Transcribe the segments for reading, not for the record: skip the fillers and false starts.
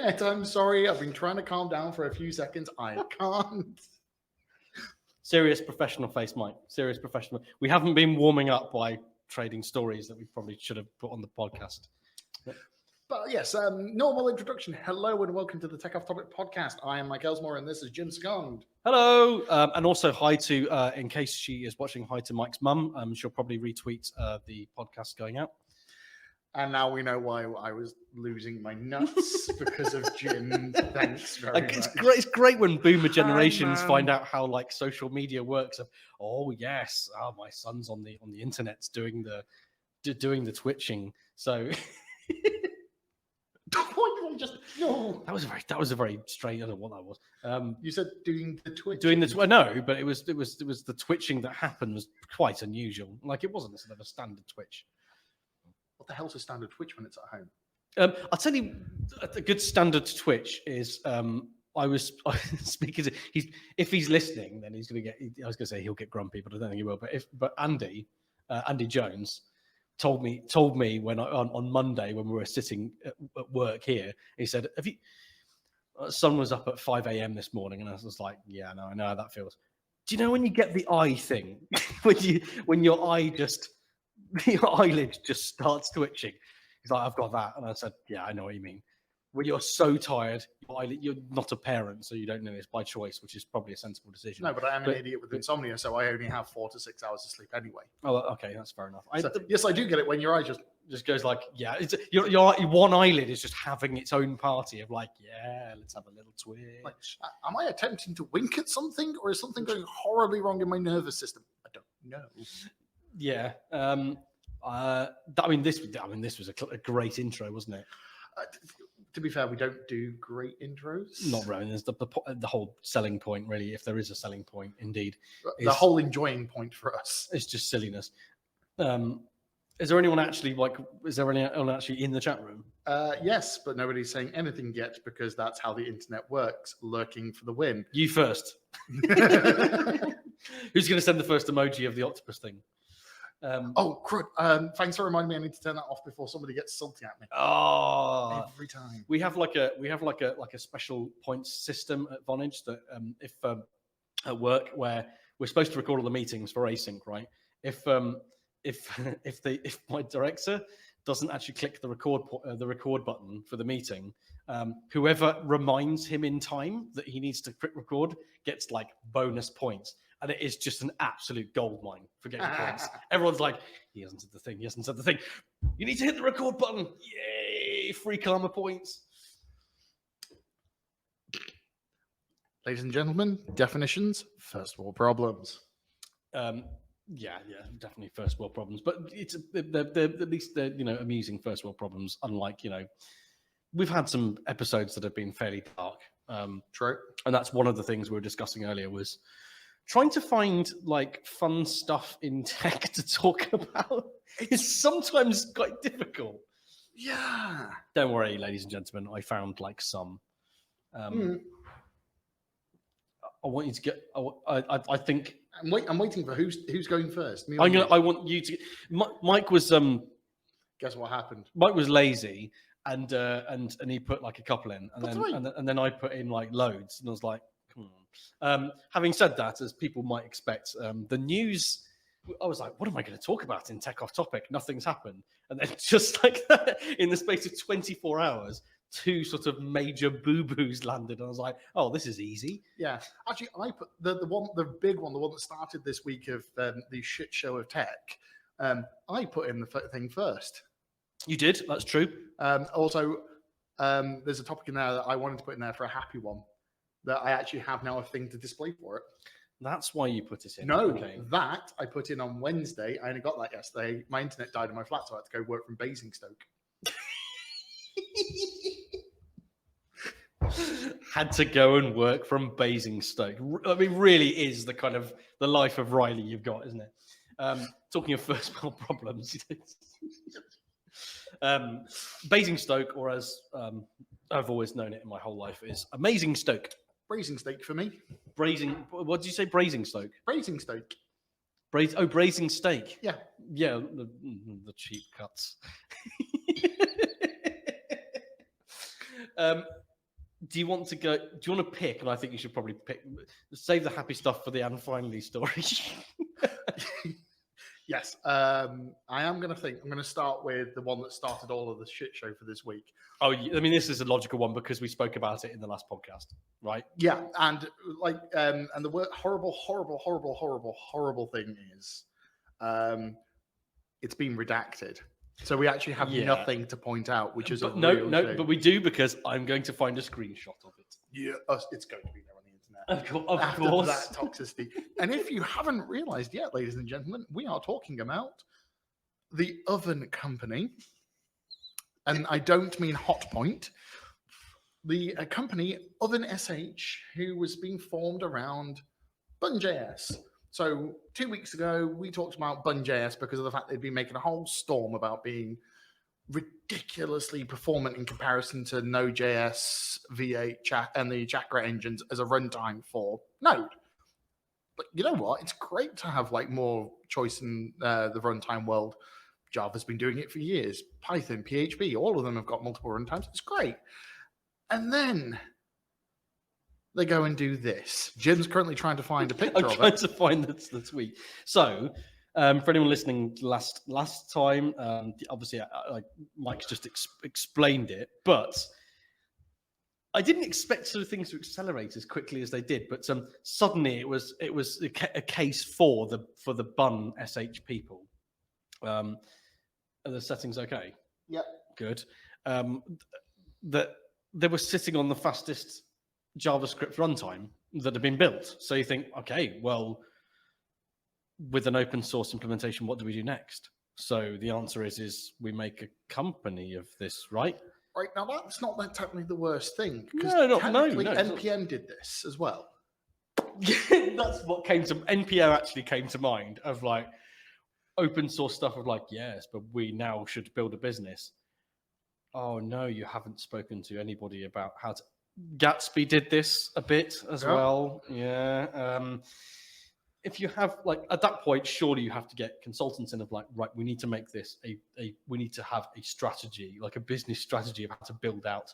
internet. I'm sorry. I've been trying to calm down for a few seconds. I can't. Serious professional face, Mike. Serious professional. We haven't been warming up by trading stories that we probably should have put on the podcast. But yes, normal introduction. Hello and welcome to the Tech Off Topic podcast. I am Mike Elsmore and this is Jim Scond. Hello, and also hi to, in case she is watching, hi to Mike's mum. She'll probably retweet the podcast going out. And now we know why I was losing my nuts because of Jim. Thanks very much. It's great when boomer generations find out how like social media works. Oh yes, my son's on the internet doing the twitching. So that was a very strange. I don't know what that was. You said doing the twitch. No, but it was the twitching that happened was quite unusual. Like it wasn't a standard twitch. What the hell's a standard twitch when it's at home? I'll tell you, a good standard twitch is. I was speaking to if he's listening, then he's going to get. I was going to say he'll get grumpy, but I don't think he will. But Andy Jones told me when on Monday when we were sitting at work here, he said, "Have you?" Sun was up at 5 a.m. this morning, and I was like, "Yeah, no, I know how that feels." Do you know when you get the eye thing when your eyelid just starts twitching? He's like, I've got that. And I said, yeah, I know what you mean. When you're so tired, you're not a parent, so you don't know this by choice, which is probably a sensible decision. No, but I am an idiot with insomnia, so I only have 4 to 6 hours of sleep anyway. Oh, okay, that's fair enough. Yes, I do get it when your eye just goes like, yeah, your one eyelid is just having its own party of like, yeah, let's have a little twitch. Like, am I attempting to wink at something, or is something going horribly wrong in my nervous system? I don't know. Yeah. This was a great intro, wasn't it? To be fair, we don't do great intros. Not really. There's the whole selling point, really, if there is a selling point, indeed. The whole enjoying point for us. It's just silliness. Is there anyone actually in the chat room? Yes, but nobody's saying anything yet because that's how the internet works, lurking for the win. You first. Who's going to send the first emoji of the octopus thing? Crud. Thanks for reminding me. I need to turn that off before somebody gets salty at me. Oh, every time. We have like a special points system at Vonage that if at work where we're supposed to record all the meetings for async, right? If my director doesn't actually click the record button for the meeting, whoever reminds him in time that he needs to click record gets like bonus points. And it is just an absolute goldmine for getting points. Everyone's like, he hasn't said the thing. You need to hit the record button. Yay, free karma points. Ladies and gentlemen, definitions, first world problems. Yeah, definitely first world problems. But it's at least they're amusing first world problems, unlike, we've had some episodes that have been fairly dark. True. And that's one of the things we were discussing earlier was trying to find like fun stuff in tech to talk about is sometimes quite difficult. Yeah. Don't worry, ladies and gentlemen. I found like some. I want you to get. I think. I'm waiting for who's going first. I want you to. Mike was. Guess what happened? Mike was lazy, and he put like a couple in, and then I put in like loads, and I was like, come on. Having said that, as people might expect, the news. I was like, what am I going to talk about in Tech Off Topic? Nothing's happened, and then just like that, in the space of 24 hours. 2 sort of major boo-boos landed, and I was like, "Oh, this is easy." Yeah, actually, I put the big one, the one that started this week of the shit show of tech. I put in the thing first. You did. That's true. Also, there's a topic in there that I wanted to put in there for a happy one that I actually have now a thing to display for it. That's why you put it in. No, that I put in on Wednesday. I only got that yesterday. My internet died in my flat, so I had to go work from Basingstoke. Had to go and work from Basingstoke. I mean, really is the kind of the life of Riley you've got, isn't it? Talking of first world problems, Basingstoke, or as I've always known it in my whole life, is Amazing Stoke. Basingstoke for me. What did you say? Basingstoke. Basingstoke. Braising steak. Yeah. Yeah, the cheap cuts. do you want to go? Do you want to pick? And I think you should probably save the happy stuff for the and finally story. Yes, I am going to think. I'm going to start with the one that started all of the shit show for this week. Oh, I mean, this is a logical one because we spoke about it in the last podcast, right? Yeah, and and the word horrible thing is, it's been redacted, so we actually have nothing to point out, which is no, shame. but we do because I'm going to find a screenshot of it. Yeah, it's going to be there on the internet. Of course. That toxicity. And if you haven't realized yet, ladies and gentlemen, we are talking about the Oven company. And I don't mean Hotpoint. The company Oven.sh, who was being formed around Bun.js. So 2 weeks ago, we talked about Bun.js because of the fact they'd been making a whole storm about being ridiculously performant in comparison to Node.js, V8, Chat, and the Chakra engines as a runtime for Node. But you know what? It's great to have like more choice in the runtime world. Java's been doing it for years. Python, PHP, all of them have got multiple runtimes. It's great. And then they go and do this. Jim's currently trying to find a picture of it. I'm trying to find the tweet. So, for anyone listening last time, obviously, Mike's just explained it, but I didn't expect sort of things to accelerate as quickly as they did. But suddenly, it was a case for the Bun.sh people. Are the settings okay? Yep. Good. That they were sitting on the fastest JavaScript runtime that had been built. So you think, okay, well, with an open source implementation, what do we do next? So the answer is we make a company of this, right? Right, now that's not technically the worst thing. No, NPM did this as well. That's what NPM actually came to mind of like open source stuff of like, yes, but we now should build a business. Oh no, you haven't spoken to anybody about how to. Gatsby did this a bit as well. Yeah. If you have like at that point, surely you have to get consultants in of like, right, we need to make this we need to have a strategy, like a business strategy of how to build out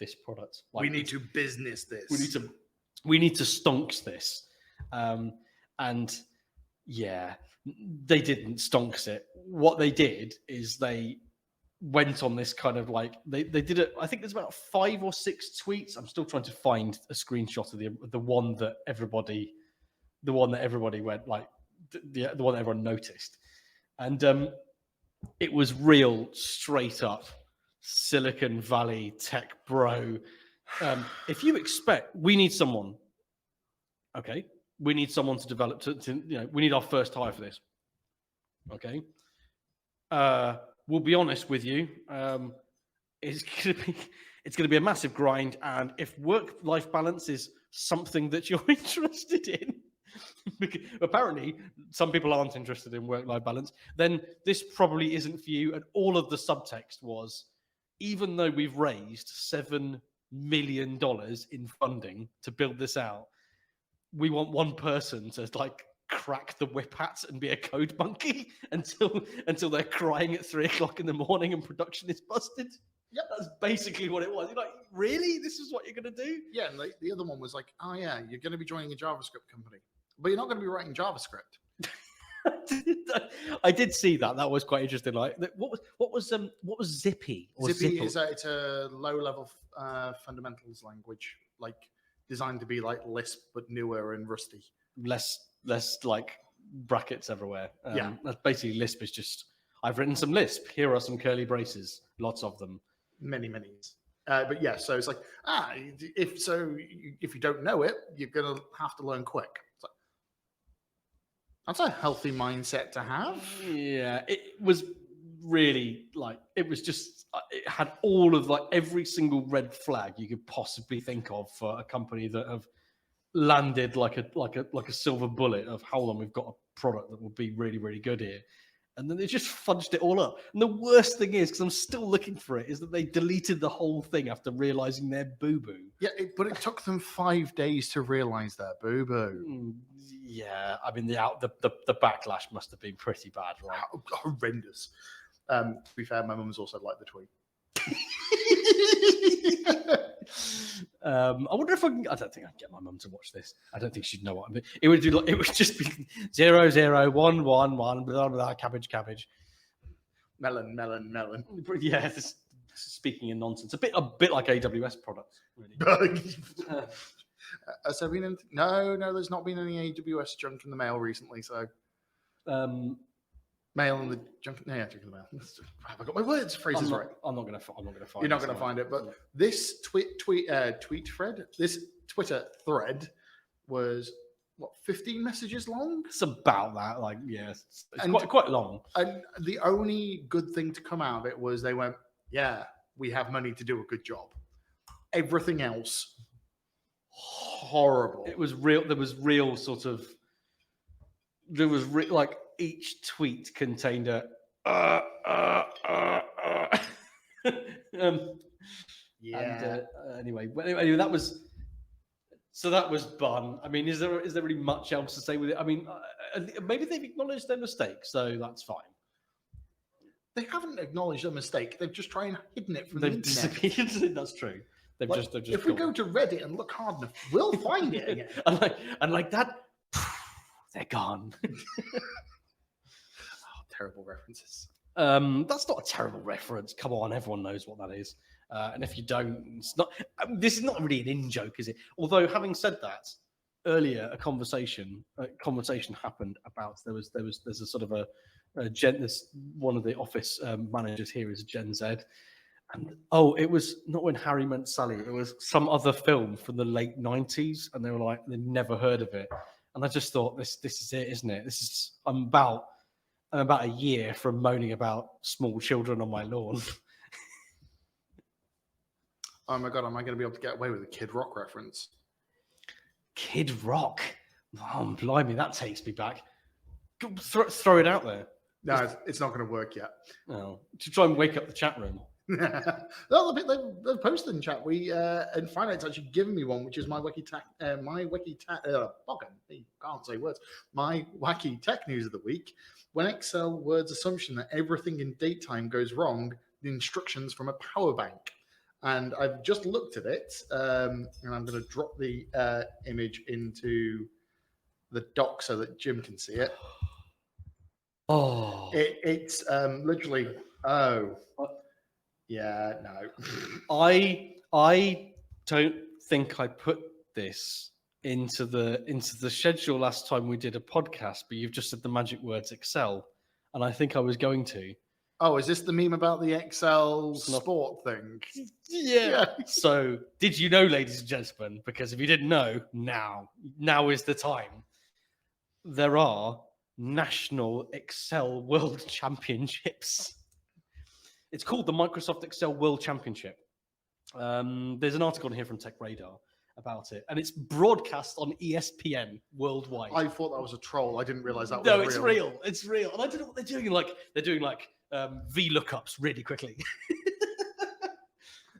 this product. Like, we need to business this. We need to stonks this. And yeah, they didn't stonks it. What they did is they went on this kind of like they did it. I think there's about 5 or 6 tweets. I'm still trying to find a screenshot of the one that everybody went like the one that everyone noticed, and it was real straight up Silicon Valley tech bro. If you expect we need someone, okay, we need someone to develop to we need our first hire for this, okay. We'll be honest with you. It's gonna be a massive grind, and if work-life balance is something that you're interested in, because apparently some people aren't interested in work-life balance, then this probably isn't for you. And all of the subtext was, even though we've raised $7 million in funding to build this out, we want one person to like crack the whip hat and be a code monkey until they're crying at 3 o'clock in the morning and production is busted. Yep, that's basically what it was. You're like, really? This is what you're going to do? Yeah, and the other one was like, oh yeah, you're going to be joining a JavaScript company, but you're not going to be writing JavaScript. I did see that. That was quite interesting. Like, what was Zippy? Zippy is it's a low-level fundamentals language, like designed to be like Lisp but newer and rusty. Less like brackets everywhere. Yeah, that's basically Lisp is just, I've written some Lisp. Here are some curly braces, lots of them. Many. But yeah, so it's like, if you don't know it, you're gonna have to learn quick. So that's a healthy mindset to have. Yeah, it was really like, it was just, it had all of like every single red flag you could possibly think of for a company that have landed like a silver bullet of how long we've got a product that will be really, really good here. And then they just fudged it all up. And the worst thing is, because I'm still looking for it, is that they deleted the whole thing after realizing their boo-boo. Yeah, but it took them 5 days to realize their boo-boo. Yeah, I mean, the backlash must have been pretty bad, right? Horrendous. To be fair, my mum's also liked the tweet. I wonder if I can. I don't think I'd get my mum to watch this. I don't think she'd know what I mean. It would do. Like, it would just be 0, 0, 1, 1, 1, blah, blah, cabbage, cabbage. Melon. Yeah, this, speaking in nonsense. A bit like AWS products, really. Has there been anything? No, there's not been any AWS junk in the mail recently. So, mail in the junk. No, yeah, junk in the mail. Have I got my phrases right? I'm not going to find. You're not going to find it, but this tweet thread, this Twitter thread, was what 15 messages long. It's about that. Like, yeah, it's quite long. And the only good thing to come out of it was they went, "Yeah, we have money to do a good job." Everything else, horrible. It was real. There was real sort of. There was like each tweet contained a. Yeah. And, anyway, that was. So that was bun. I mean, is there really much else to say with it? I mean, maybe they've acknowledged their mistake, so that's fine. They haven't acknowledged their mistake. They've just tried and hidden it from They've the internet. disappeared. That's true. They've just. If we go to Reddit and look hard enough, we'll find it again. and like that, they're gone. Terrible references. That's not a terrible reference. Come on, everyone knows what that is. And if you don't, it's not. This is not really an in-joke, is it? Although, having said that, earlier a conversation happened about there's a sort of a Gen. This one of the office managers here is Gen Z, and it was not When Harry Met Sally. It was some other film from the late 90s, and they were like they'd never heard of it, and I just thought this is it, isn't it? I'm about a year from moaning about small children on my lawn. Oh my god, am I going to be able to get away with a Kid Rock reference? Kid Rock? Oh, blimey, that takes me back. Throw it out there. No, it's not going to work yet. No, to try and wake up the chat room. Well, they've posted in chat. And Finite's actually given me one, which is my wacky tech news of the week. When Excel Word's assumption that everything in datetime goes wrong, the instructions from a power bank. And I've just looked at it, and I'm going to drop the image into the doc so that Jim can see it. Oh, it's literally. Oh, yeah, no. I don't think I put this into the schedule last time we did a podcast, but you've just said the magic words Excel, and I think I was going to. Oh, is this the meme about the Excel sport thing? Yeah. So, did you know, ladies and gentlemen? Because if you didn't know, now is the time. There are National Excel World Championships. It's called the Microsoft Excel World Championship. There's an article here from Tech Radar about it, and it's broadcast on ESPN worldwide. I thought that was a troll. I didn't realize that was real. No, it's real. It's real. And I don't know what they're doing. They're doing VLOOKUPs really quickly.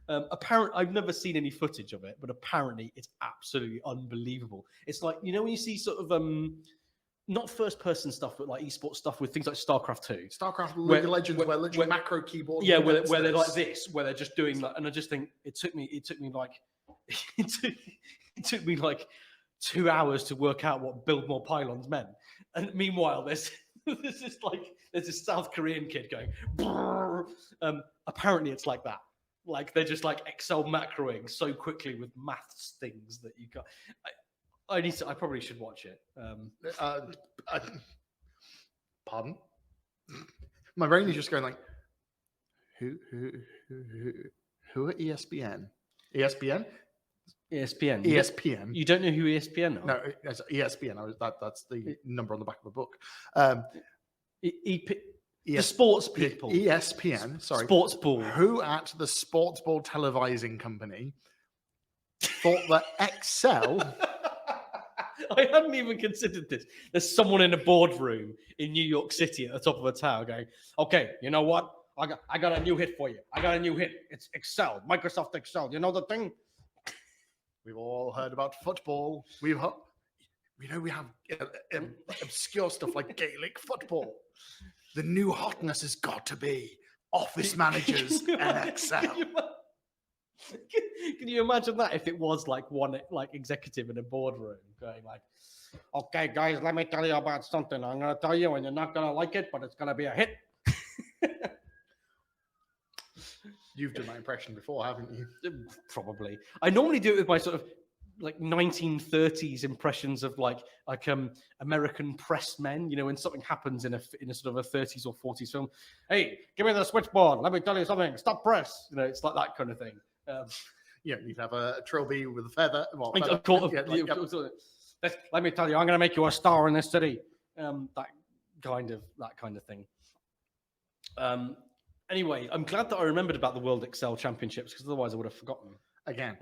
Apparently, I've never seen any footage of it, but apparently it's absolutely unbelievable. It's like, you know, when you see sort of not first-person stuff, but like esports stuff with things like StarCraft 2. StarCraft League of Legends, where literally macro keyboard. Yeah, where they're like this, where they're just doing like, and I just think it took me like 2 hours to work out what build more pylons meant. And meanwhile, there's this South Korean kid going, apparently it's like that. Like they're just like Excel macroing so quickly with maths things that you got. I probably should watch it. Pardon? My brain is just going like, who are ESPN? ESPN? ESPN. ESPN. You don't know who ESPN are? No, it's ESPN. That's the number on the back of the book. The sports people. ESPN. Sorry. Sports ball. Who at the sports ball televising company thought that Excel? I hadn't even considered this. There's someone in a boardroom in New York City at the top of a tower going, okay, you know what? I got a new hit for you. I got a new hit. It's Excel, Microsoft Excel. You know the thing? We've all heard about football. We have obscure stuff like Gaelic football. The new hotness has got to be office managers and Excel. Can you imagine that if it was like one like executive in a boardroom going like, "Okay, guys, let me tell you about something. I'm gonna tell you, and you're not gonna like it, but it's gonna be a hit." You've done that impression before, haven't you? Probably. I normally do it with my sort of like 1930s impressions of like American press men. You know, when something happens in a sort of a 30s or 40s film. Hey, give me the switchboard. Let me tell you something. Stop press. You know, it's like that kind of thing. Yeah, you'd have a trilby with a feather. Well, Let me tell you, I'm going to make you a star in this city. That kind of thing. Anyway, I'm glad that I remembered about the World Excel Championships because otherwise I would have forgotten. Again,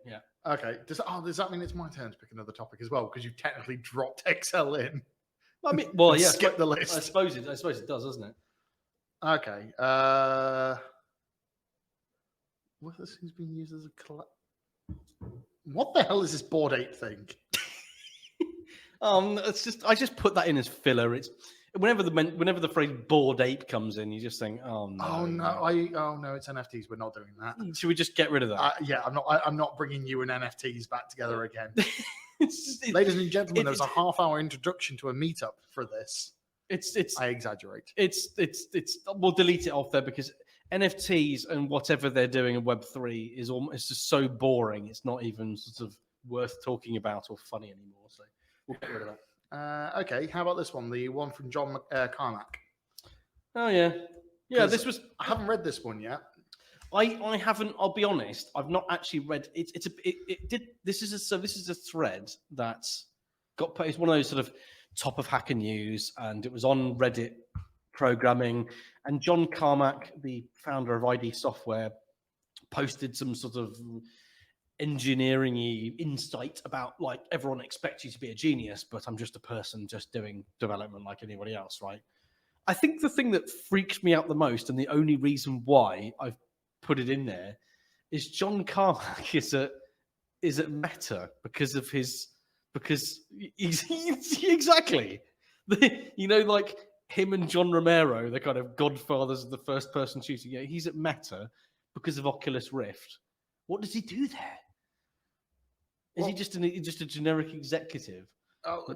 yeah. Okay. Does that mean it's my turn to pick another topic as well? Because you technically dropped Excel in. I mean, well, yeah. Skip the list. I suppose it does, doesn't it? Okay. What has been used as a What the hell is this Bored Ape thing? I just put that in as filler. It's whenever the phrase Bored Ape comes in, you just think, oh no. Oh no, it's NFTs. We're not doing that. Should we just get rid of that? Yeah, I'm not bringing you and NFTs back together again. Ladies and gentlemen, there's a half-hour introduction to a meetup for this. I exaggerate. We'll delete it off there because NFTs and whatever they're doing in Web3 is just so boring. It's not even sort of worth talking about or funny anymore. So we'll get rid of that. Okay, how about this one? The one from John Carmack. Oh yeah. I haven't read this one yet. I haven't. I'll be honest. I've not actually read it. This is a thread that got put. It's one of those sort of top of Hacker News, and it was on Reddit programming. And John Carmack, the founder of ID Software, posted some sort of engineering-y insight about like everyone expects you to be a genius, but I'm just a person just doing development like anybody else, right? I think the thing that freaks me out the most, and the only reason why I've put it in there, is John Carmack is at Meta because he's exactly like him and John Romero, the kind of godfathers of the first-person shooting. Yeah, he's at Meta because of Oculus Rift. What does he do there? Is he just a generic executive? Oh,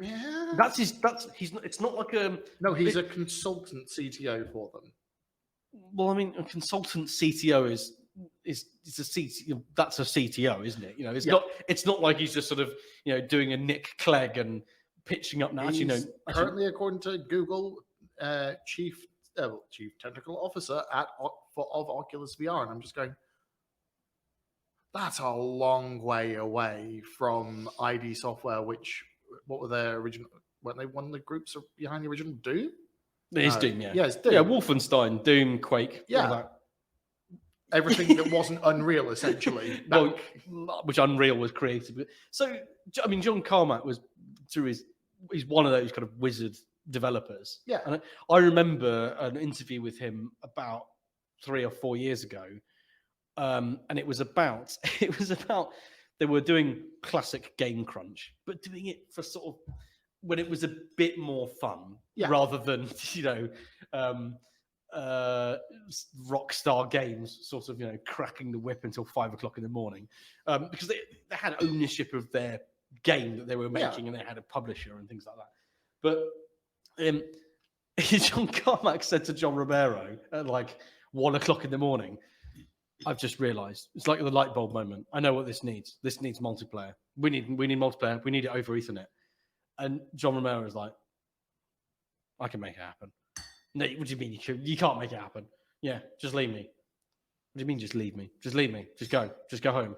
yeah. It's not like a. No, he's a consultant CTO for them. Well, I mean, a consultant CTO is a CTO. That's a CTO, isn't it? You know, it's not like he's just sort of doing a Nick Clegg and pitching up now. Currently, according to Google, chief technical officer of Oculus VR, and I'm just going. That's a long way away from ID Software, which what were their original? Weren't they one of the groups behind the original Doom? It is Doom, yeah. Yeah, it's Doom. Yeah, Wolfenstein, Doom, Quake. Yeah. Everything that wasn't Unreal, essentially. Which Unreal was created. So, I mean, John Carmack he's one of those kind of wizard developers. Yeah. And I remember an interview with him about 3 or 4 years ago. And it was about they were doing classic Game Crunch, but doing it for sort of when it was a bit more fun rather than Rockstar Games sort of cracking the whip until 5 o'clock in the morning, because they had ownership of their game that they were making and they had a publisher and things like that. But John Carmack said to John Romero at like 1 o'clock in the morning, I've just realized it's like the light bulb moment. I know what this needs. This needs multiplayer. We need multiplayer. We need it over Ethernet. And John Romero is like, I can make it happen. No, what do you mean you can't make it happen? Yeah, just leave me. What do you mean just leave me? Just leave me. Just go home.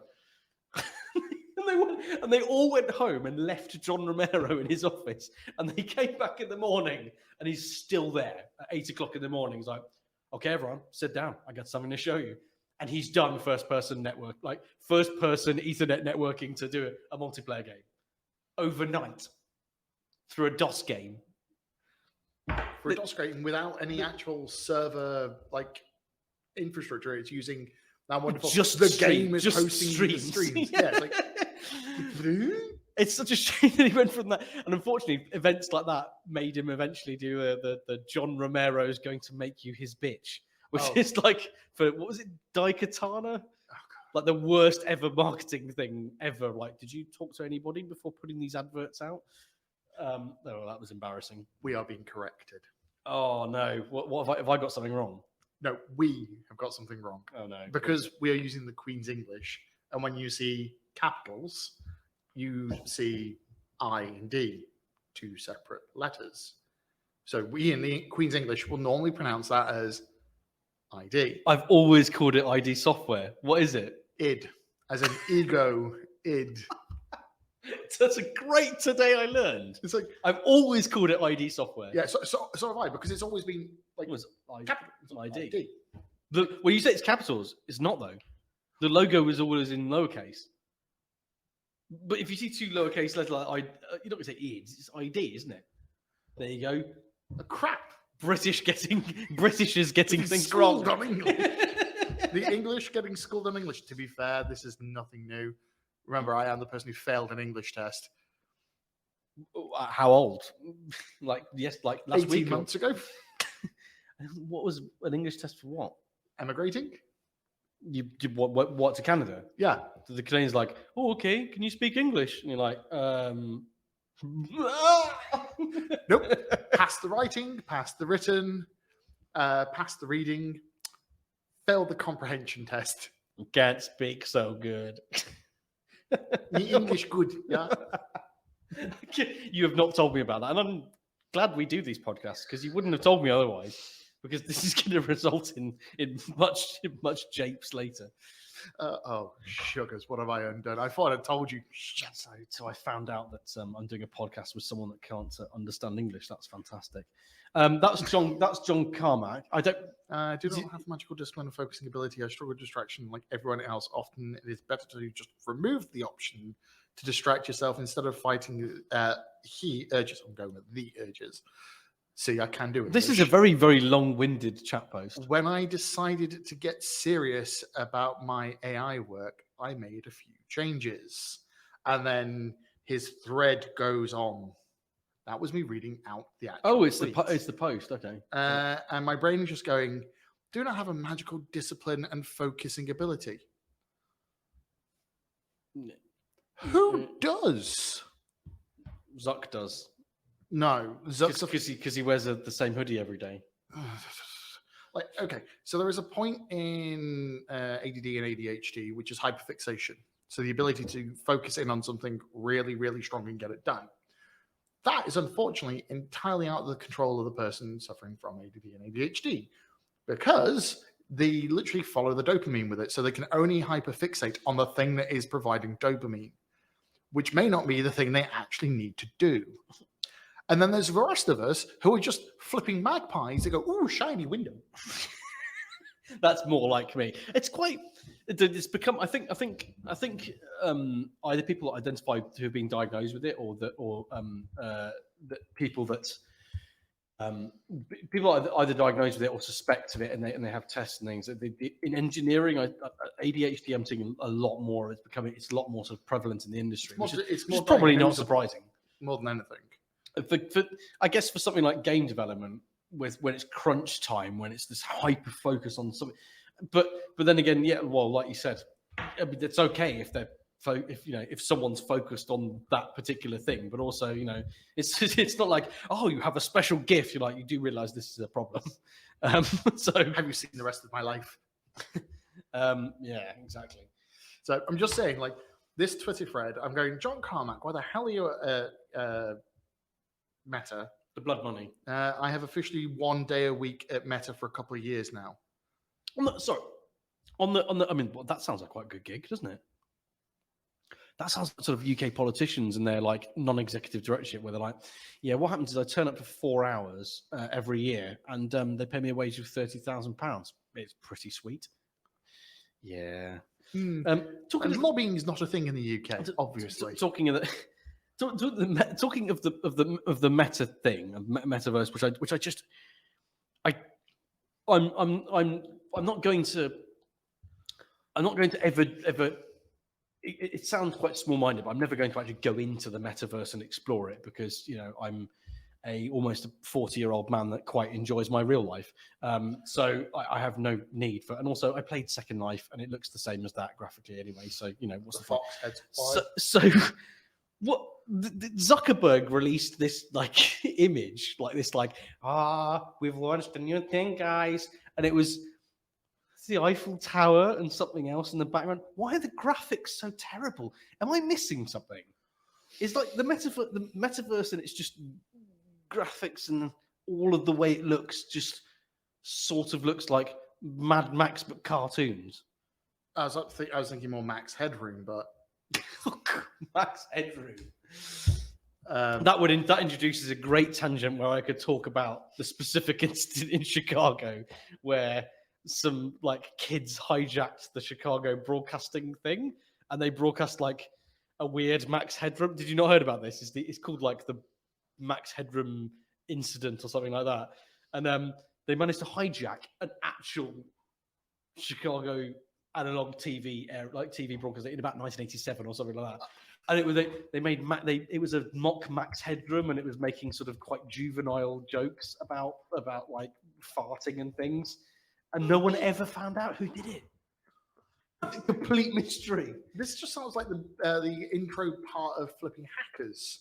and they all went home and left John Romero in his office. And they came back in the morning and he's still there at 8 o'clock in the morning. He's like, okay, everyone, sit down. I got something to show you. And he's done first-person Ethernet networking to do a multiplayer game overnight through a DOS game. For a DOS game without any actual server infrastructure, it's using that wonderful. Just the stream, game is just hosting streams. Yeah, it's like. It's such a shame that he went from that, and unfortunately, events like that made him eventually do the John Romero's going to make you his bitch. which Oh. is like for what was it, Daikatana? Like the worst ever marketing thing ever. Like, did you talk to anybody before putting these adverts out? No, that was embarrassing. We are being corrected. Oh no! What have I got something wrong? No, we have got something wrong. Oh no! Because we are using the Queen's English, and when you see capitals, you see I and D, two separate letters. So we in the Queen's English will normally pronounce that as ID. I've always called it ID software. What is it? Id, as an ego, id. That's a great today I learned. It's like, I've always called it ID software. yeah, so have I, because it's always been like It was capital. ID. When you say it's capitals, it's not though. The logo is always in lowercase. But if you see two lowercase letters like you're not going to say id, it's ID, isn't it? There you go. Crap. Britishers getting things Schooled wrong. on English. The English getting schooled on English. To be fair, this is nothing new. Remember, I am the person who failed an English test. How old? Like last 18 week. months ago. What was an English test for? What? Emigrating? You what to Canada? Yeah. So the Canadian's like, oh, okay, can you speak English? And you're like, Nope. Passed the writing, passed the written, passed the reading, failed the comprehension test. Can't speak so good. The English good, yeah. You have not told me about that, and I'm glad we do these podcasts because you wouldn't have told me otherwise. Because this is going to result in much japes later. Oh, sugars, what have I undone? I thought I told you. So I found out that I'm doing a podcast with someone that can't understand English. That's fantastic. That's John Carmack. I do not have magical discipline and focusing ability. I struggle with distraction like everyone else. Often it is better to just remove the option to distract yourself instead of fighting he urges. I'm going with the urges. See, I can do it. This is a very, very long-winded chat post. When I decided to get serious about my AI work, I made a few changes. And then his thread goes on. That was me reading out the actual Oh, it's tweet. it's the post. Okay. And my brain is just going, do not have a magical discipline and focusing ability. Who does? Zuck does. No, because he wears the same hoodie every day. Like, okay, so there is a point in ADD and ADHD which is hyperfixation. So the ability to focus in on something really, really strong and get it done. That is unfortunately entirely out of the control of the person suffering from ADD and ADHD because they literally follow the dopamine with it. So they can only hyperfixate on the thing that is providing dopamine, which may not be the thing they actually need to do. And then there's the rest of us who are just flipping magpies that go, ooh, shiny window. That's more like me. It's become. I think either people that identify who have been diagnosed with it, or that people that people are either diagnosed with it or suspect of it, and they have tests and things. In engineering, ADHD, I'm seeing a lot more. It's a lot more sort of prevalent in the industry, which is probably not surprising. More than anything. I guess for something like game development, when it's crunch time, when it's this hyper focus on something, but then again, yeah, well, like you said, I mean, it's okay if someone's focused on that particular thing, but also it's not like, oh, you have a special gift. You're like, you do realize this is a problem. So have you seen the rest of my life? Yeah, exactly. So I'm just saying, like this Twitter thread, I'm going, John Carmack, why the hell are you Meta? The blood money. I have officially 1 day a week at Meta for a couple of years now. I mean, that sounds like quite a good gig, doesn't it? That sounds like sort of UK politicians and their like non-executive directorship, where they're like, yeah, what happens is I turn up for 4 hours every year, and they pay me a wage of £30,000. It's pretty sweet. Yeah. And lobbying is not a thing in the UK, obviously. Talking of the meta thing, of metaverse, which I just I'm not going to ever. It sounds quite small-minded, but I'm never going to actually go into the metaverse and explore it because almost a 40-year-old man that quite enjoys my real life. So I have no need for, and also I played Second Life, and it looks the same as that graphically anyway. So what's the point? Fox heads. So what? Zuckerberg released this like image, like this, like we've launched a new thing, guys, and it was the Eiffel Tower and something else in the background. Why are the graphics so terrible? Am I missing something? It's like the metaverse, and it's just graphics, and all of the way it looks just sort of looks like Mad Max but cartoons. I was thinking more Max Headroom, but Max Headroom. That introduces a great tangent where I could talk about the specific incident in Chicago where some like kids hijacked the Chicago broadcasting thing, and they broadcast like a weird Max Headroom. Did you not heard about this? It's called like the Max Headroom incident or something like that. And they managed to hijack an actual Chicago analog TV broadcast in about 1987 or something like that. And it was it was a mock Max Headroom, and it was making sort of quite juvenile jokes about like farting and things. And no one ever found out who did it. It's a complete mystery. This just sounds like the intro part of flipping Hackers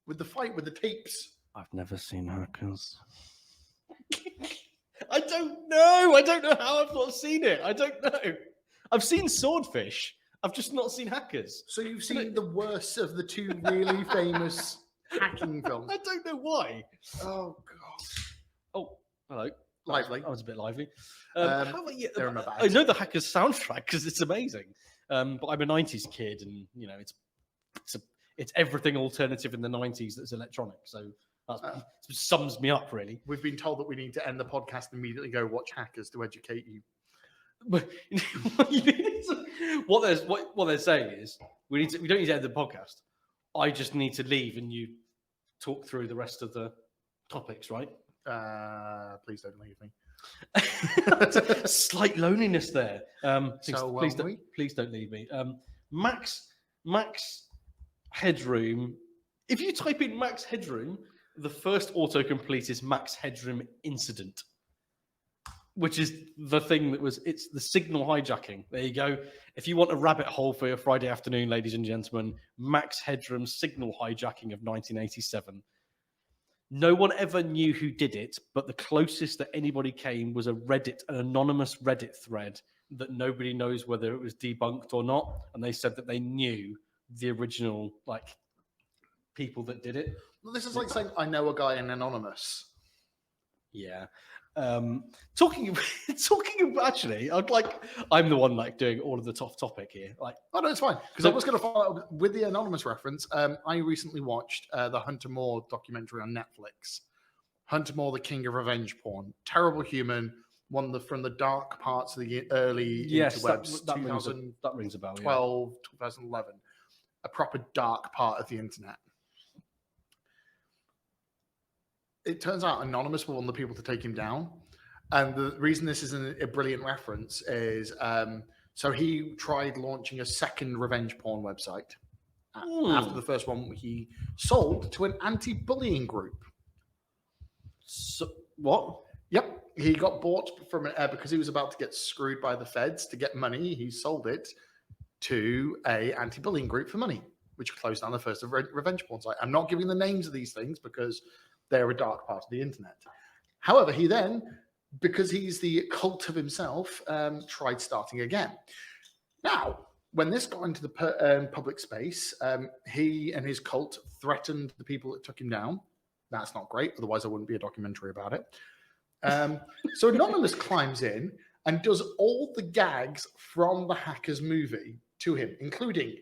with the fight with the tapes. I've never seen Hackers. I don't know. I don't know how I've not seen it. I don't know. I've seen Swordfish. I've just not seen Hackers. So you've seen the worst of the two really famous hacking films. I don't know why. Oh, God. Oh, hello. Lively. I was a bit lively. They're in my bag. I know the Hackers soundtrack because it's amazing. But I'm a 90s kid, and it's everything alternative in the 90s that's electronic. So that sums me up, really. We've been told that we need to end the podcast and immediately go watch Hackers to educate you. What they're saying is we don't need to end the podcast. I just need to leave and you talk through the rest of the topics, right? Please don't leave me. Slight loneliness there. Please don't leave me. Max Headroom. If you type in Max Headroom, the first autocomplete is Max Headroom incident, which is the thing it's the signal hijacking. There you go. If you want a rabbit hole for your Friday afternoon, ladies and gentlemen, Max Headroom signal hijacking of 1987. No one ever knew who did it, but the closest that anybody came was an anonymous Reddit thread that nobody knows whether it was debunked or not. And they said that they knew the original people that did it. Well, this is like saying I know a guy in Anonymous. Yeah. Talking about actually, I'm the one doing all of the top topic here. Oh no, it's fine because I was going to follow up with the Anonymous reference. I recently watched the Hunter Moore documentary on Netflix. Hunter Moore, the king of revenge porn, terrible human, from the dark parts of the early interwebs. That rings a bell. 2011, a proper dark part of the internet. It turns out Anonymous were one of the people to take him down. And the reason this is a brilliant reference is so he tried launching a second revenge porn website after the first one he sold to an anti-bullying group. So, what? Yep. He got bought from because he was about to get screwed by the feds to get money. He sold it to a anti-bullying group for money, which closed down the first revenge porn site. I'm not giving the names of these things because they're a dark part of the internet. However, he then, because he's the cult of himself, tried starting again. Now, when this got into the public space, he and his cult threatened the people that took him down. That's not great. Otherwise, there wouldn't be a documentary about it. So Anonymous climbs in and does all the gags from the Hackers movie to him, including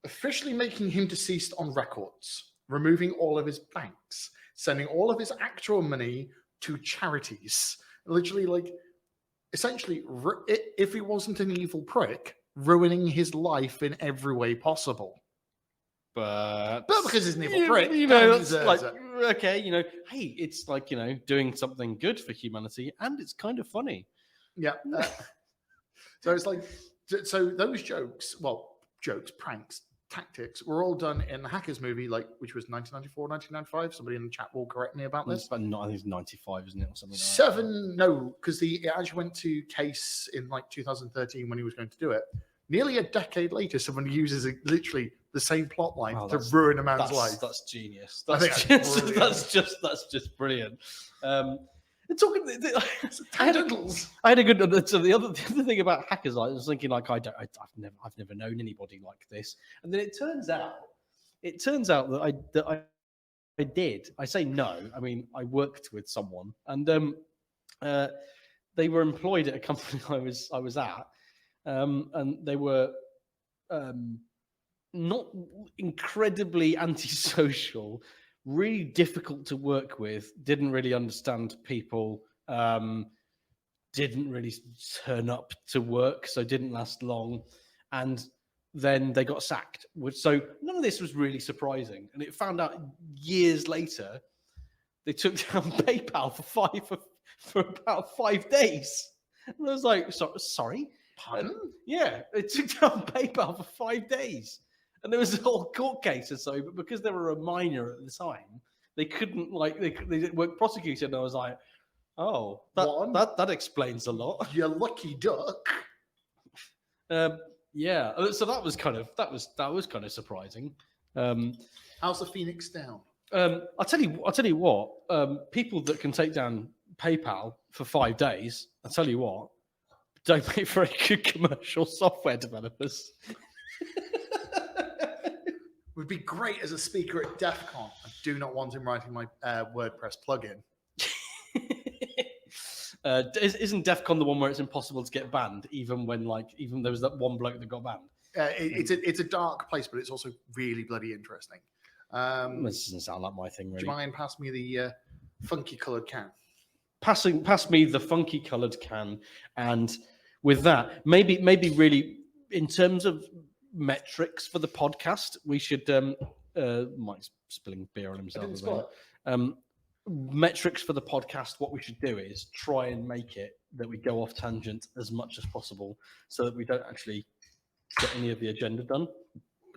officially making him deceased on records, removing all of his banks, sending all of his actual money to charities. Literally, essentially, if he wasn't an evil prick, ruining his life in every way possible. But because he's an evil prick, that's okay. Hey, it's doing something good for humanity, and it's kind of funny. Yeah. So it's so those jokes, pranks, tactics were all done in the Hackers movie, which was 1994, 1995. Somebody in the chat will correct me about this. But not, I think it's 95, isn't it, or something? No, because it actually went to case in 2013 when he was going to do it. Nearly a decade later, someone uses literally the same plot line to ruin a man's life. That's genius. That's just brilliant. Talking, I had a good. So the other thing about Hackers, I was thinking I've never known anybody like this, and then it turns out that I did. I say no. I mean, I worked with someone, and they were employed at a company I was at, and they were not incredibly antisocial. Really difficult to work with, didn't really understand people, didn't really turn up to work, so didn't last long. And then they got sacked. So none of this was really surprising. And it found out years later, they took down PayPal for about 5 days. And I was like, sorry? Pardon? Yeah, they took down PayPal for 5 days. And there was a whole court case or so, but because they were a minor at the time, they couldn't they weren't prosecuted. And I was like, oh, that explains a lot. You lucky duck. Yeah. So that was kind of surprising. How's the Phoenix down? I'll tell you what. People that can take down PayPal for 5 days, I'll tell you what, don't make very good commercial software developers. Would be great as a speaker at DEF CON. I do not want him writing my WordPress plugin. Isn't DEF CON the one where it's impossible to get banned, even there was that one bloke that got banned? It's a dark place, but it's also really bloody interesting. This doesn't sound like my thing, really. Do you mind pass me the funky coloured can? Pass me the funky coloured can, and with that, maybe really in terms of metrics for the podcast, we should Mike's spilling beer on himself. Metrics for the podcast, what we should do is try and make it that we go off tangent as much as possible so that we don't actually get any of the agenda done.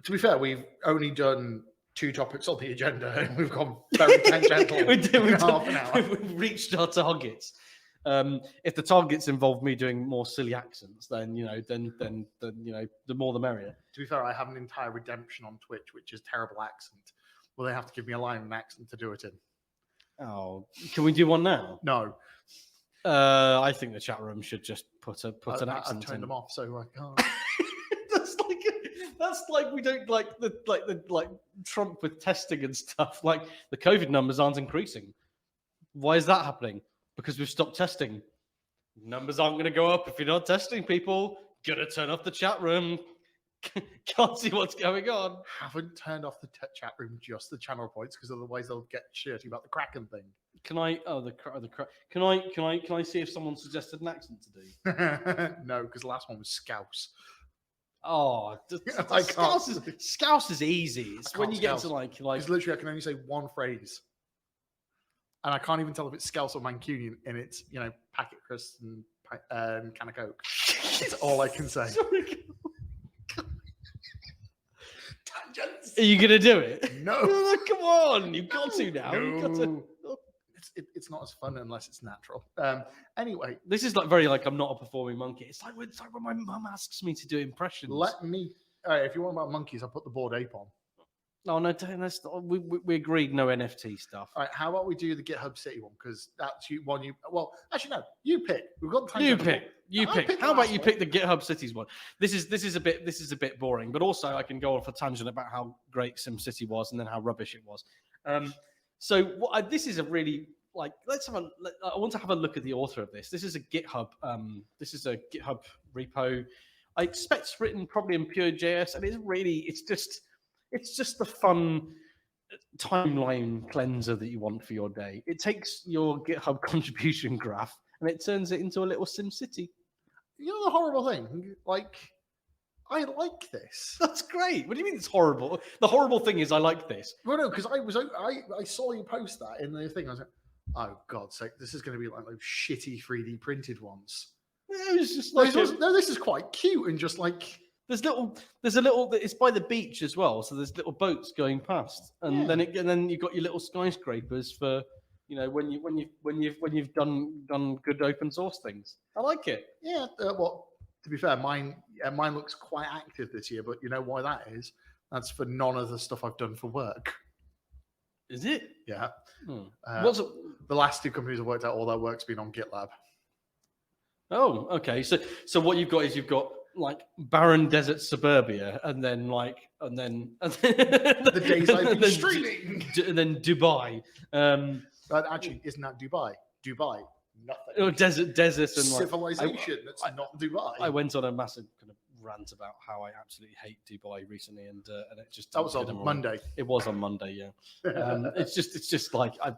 To be fair, we've only done 2 topics on the agenda and we've gone very tangential in half an hour. We've reached our targets. If the targets involve me doing more silly accents, then the more the merrier. To be fair, I have an entire redemption on Twitch, which is terrible accent. Will they have to give me a line and accent to do it in? Oh, can we do one now? No. I think the chat room should just put an accent. I've turned them off, so I can't. That's like we don't like Trump with testing and stuff. Like the COVID numbers aren't increasing. Why is that happening? Because we've stopped testing. Numbers aren't going to go up if you're not testing people. Gonna turn off the chat room. Can't see what's going on. Haven't turned off the chat room, just the channel points, because otherwise they'll get shirty about the Kraken thing. Can I? Oh, Can I see if someone suggested an accent to do? No, because the last one was Scouse. Oh, Scouse is easy. It's when you get to like. Because literally, I can only say one phrase, and I can't even tell if it's Scouse or Mancunian, and it's packet crisps and can of Coke. That's all I can say. Sorry. Tangents. Are you gonna do it? No. Come on, you've got to now. No. You've got to. It's not as fun unless it's natural. Anyway, this is very I'm not a performing monkey. It's like when my mum asks me to do impressions. If you want about monkeys, I'll put the Bored Ape on. No, we agreed no NFT stuff. All right, how about we do the GitHub City one? Because that's one you. Well, actually, no. You pick. We've got time. You pick. How about you pick the GitHub Cities one? This is a bit boring, but also I can go off a tangent about how great SimCity was and then how rubbish it was. This is a really I want to have a look at the author of this. This is a GitHub. This is a GitHub repo. I expect it's written probably in pure JS, and it's just the fun timeline cleanser that you want for your day. It takes your GitHub contribution graph and it turns it into a little SimCity. You know the horrible thing? I like this. That's great. What do you mean it's horrible? The horrible thing is I like this. Well, no, because I saw you post that in the thing. I was like, oh, God's sake, this is going to be like those shitty 3D printed ones. It was just like... this is quite cute and just like... There's a little. It's by the beach as well, so there's little boats going past, and then you've got your little skyscrapers for, when you've done good open source things. I like it. Yeah. Well, to be fair, mine looks quite active this year, but you know why that is? That's for none of the stuff I've done for work. Is it? Yeah. What's it? The last 2 companies I've worked out, all their work's been on GitLab. Oh, okay. So what you've got like barren desert suburbia, and then The days I've been streaming. And then Dubai. But actually, isn't that Dubai? Dubai, nothing. Oh, desert and Civilization. That's not Dubai. I went on a massive kind of rant about how I absolutely hate Dubai recently, and it just That was on Monday. It was on Monday, yeah. It's just like I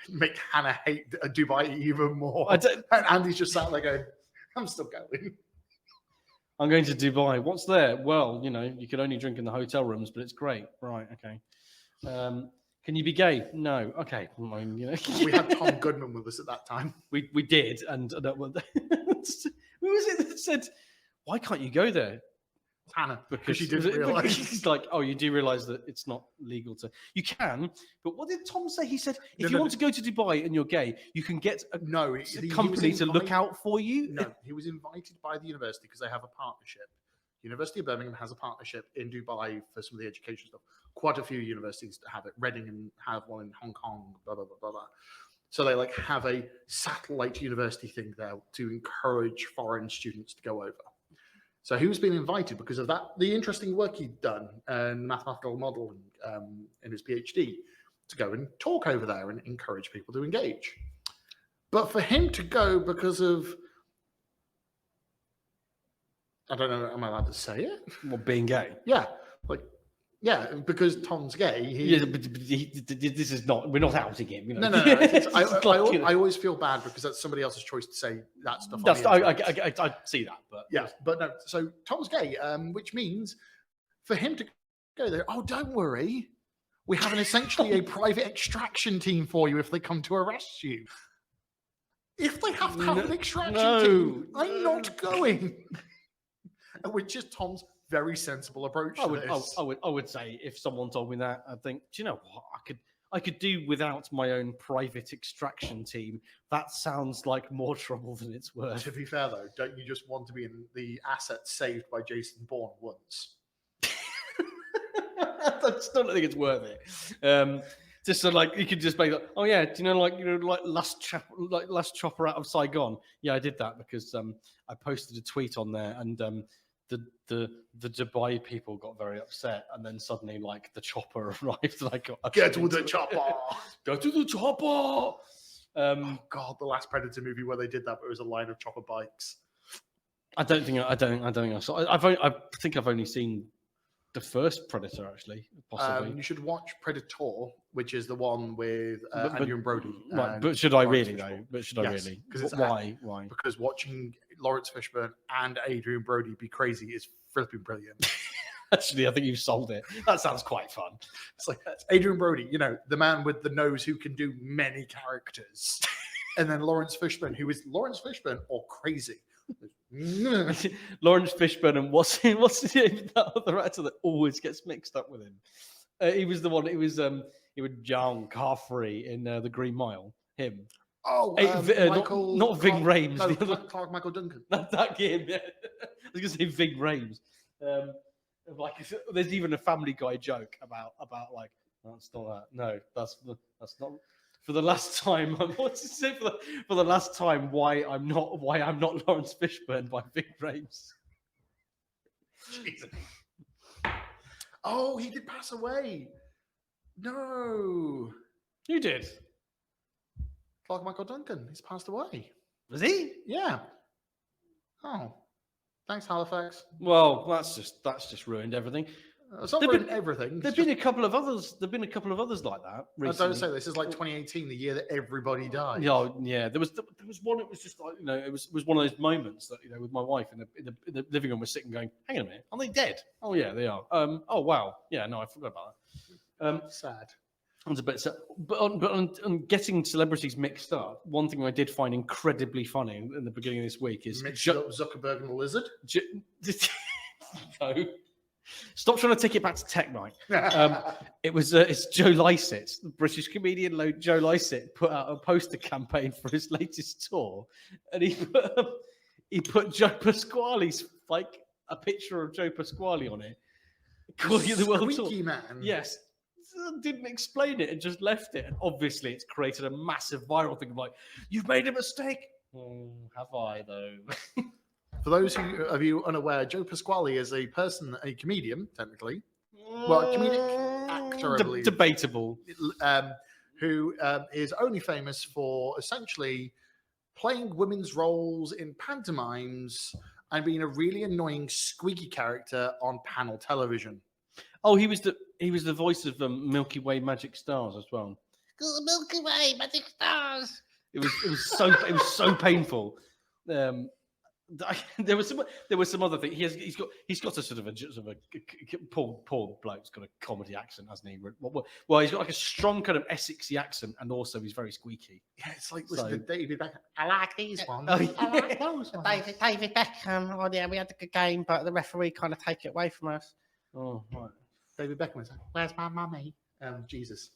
Make Hannah hate Dubai even more. I don't- And Andy's just sat there going, "I'm still going." I'm going to Dubai. What's there? Well, you can only drink in the hotel rooms, but it's great. Right, okay. Can you be gay? No. Okay. We had Tom Goodman with us at that time. We did, and who was it that said, "Why can't you go there?" Hannah, because she didn't realise. He's like, "Oh, you do realise that it's not legal to. You can, but what did Tom say? He said, if you want to go to Dubai and you're gay, you can get a company to look out for you." No, he was invited by the university because they have a partnership. University of Birmingham has a partnership in Dubai for some of the education stuff. Quite a few universities have it. Reading and have one in Hong Kong. Blah blah blah blah blah. So they have a satellite university thing there to encourage foreign students to go over. So he was being invited because of that, the interesting work he'd done and mathematical modeling in his PhD, to go and talk over there and encourage people to engage. But for him to go because of, I don't know, am I allowed to say it? Well, being gay. Yeah, because Tom's gay. But this is not. We're not outing him. No. I always feel bad because that's somebody else's choice to say that stuff. I see that, but yeah, but no. So Tom's gay, which means for him to go there. Oh, don't worry, we have essentially a private extraction team for you if they come to arrest you. If they have to have an extraction team, I'm not going. Which is Tom's very sensible approach to this. I would say if someone told me that, I'd think, do you know what? I could do without my own private extraction team. That sounds like more trouble than it's worth. To be fair, though, don't you just want to be in the assets saved by Jason Bourne once? I just don't think it's worth it. Just so you could just make oh yeah, do you know last chopper out of Saigon? Yeah, I did that because I posted a tweet on there and the Dubai people got very upset, and then suddenly the chopper arrived and I got get to the chopper. Go to the chopper. Oh God, the last Predator movie where they did that, but it was a line of chopper bikes. I don't think I saw. I think I've only seen the first Predator, actually, possibly. You should watch Predator, which is the one with Andrew and Brody. Right, but should I really, though? But should I really? Why? Because watching Lawrence Fishburne and Adrian Brody be crazy is flipping brilliant. Actually, I think you've sold it. That sounds quite fun. It's Adrian Brody, the man with the nose who can do many characters. And then Lawrence Fishburne, who is Lawrence Fishburne or crazy. Lawrence Fishburne and what's the name of that other actor that always gets mixed up with him? He was the one. He was John Carfrey in The Green Mile. Him. Oh, Michael, not Ving Rhames. No, Clark Michael Duncan. That game. Yeah. I was gonna say Ving Rhames. There's even a Family Guy joke about that's not that. No, that's not. For the last time, what's it say for the last time? Why I'm not Lawrence Fishburne by Ving Rhames. Jesus. Oh, he did pass away. No. You did. Clark Michael Duncan. He's passed away. Was he? Yeah. Oh. Thanks, Halifax. Well, that's just ruined everything. It's not ruined everything. There've been a couple of others like that recently. I don't say this is like 2018, the year that everybody died. Yeah. There was one. It was just it was one of those moments that with my wife in the living room, we're sitting going, hang on a minute, are they dead? Oh yeah, they are. Oh wow, yeah, no, I forgot about that. Sad. It's a bit sad. But on getting celebrities mixed up, one thing I did find incredibly funny in the beginning of this week is mixed up Zuckerberg and the lizard. though. Stop trying to take it back to Tech Night. It's Joe Lycett, the British comedian Joe Lycett, put out a poster campaign for his latest tour, and he put Joe Pasquale's a picture of Joe Pasquale on it, calling it the world tour. Squeaky Man. Yes, didn't explain it and just left it, and obviously it's created a massive viral thing of like, you've made a mistake. Have I though? For those of you unaware, Joe Pasquale is a comedian, technically. Well, a comedic actor, I believe. Debatable. Who is only famous for essentially playing women's roles in pantomimes and being a really annoying, squeaky character on panel television. Oh, he was the voice of Milky Way Magic Stars as well. Milky Way Magic Stars. It was so painful. There was some other thing. He's got a sort of a Paul Bloke's got a comedy accent, hasn't he? Well, he's got like a strong kind of Essexy accent, and also he's very squeaky. Yeah, it's like listen to David Beckham. I like these ones. Oh, yeah. I like those ones. David Beckham. Oh yeah, we had a good game, but the referee kind of take it away from us. Oh, right. David Beckham was like, "Where's my mummy?" Jesus.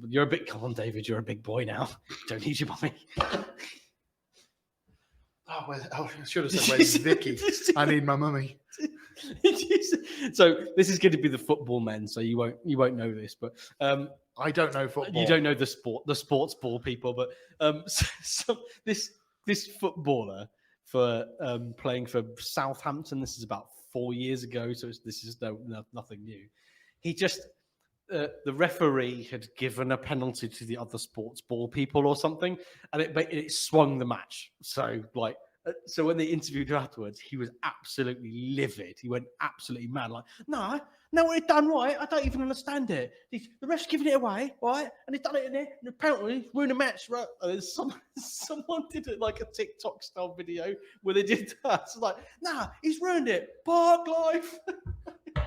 You're a bit. Come on, David. You're a big boy now. Don't need your mummy. I should have said, "Where's Vicky? I need my mummy." So this is going to be the football men. So you won't know this, but I don't know football. You don't know the sports ball people, but so this footballer for playing for Southampton. This is about 4 years ago, so this is nothing new. He just the referee had given a penalty to the other sports ball people or something, and it swung the match. So when they interviewed him afterwards, he was absolutely livid. He went absolutely mad. Like, no, what he'd done right. I don't even understand it. The ref's giving it away, right? And he's done it in there. And apparently, ruined the match, right? And someone did it like a TikTok style video where they did that. It's like, nah, he's ruined it. Park life.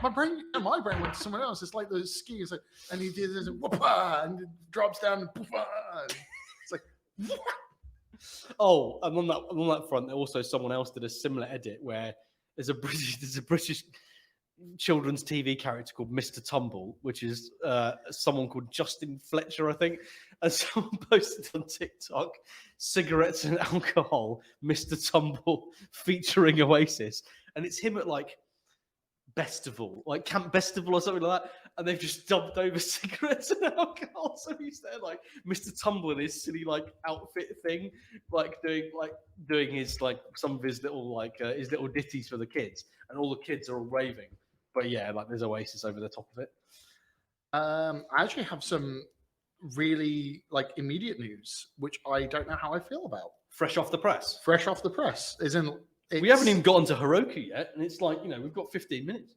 My brain went to someone else. It's like those skiers, and he did this, and it drops down, and it's like, what? Oh, and on that front, also someone else did a similar edit where there's a British children's TV character called Mr. Tumble, which is someone called Justin Fletcher, I think, and someone posted on TikTok, cigarettes and alcohol, Mr. Tumble featuring Oasis, and it's him at like Bestival, like Camp Bestival or something like that, and they've just dubbed over cigarettes and alcohol. So he's there like Mr. Tumble in his silly like outfit thing, like doing his like some of his little his little ditties for the kids, and all the kids are all raving. But yeah, like there's Oasis over the top of it. I actually have some really immediate news, which I don't know how I feel about. Fresh off the press. Fresh off the press, as in. We haven't even gotten to Heroku yet, and it's like, we've got 15 minutes.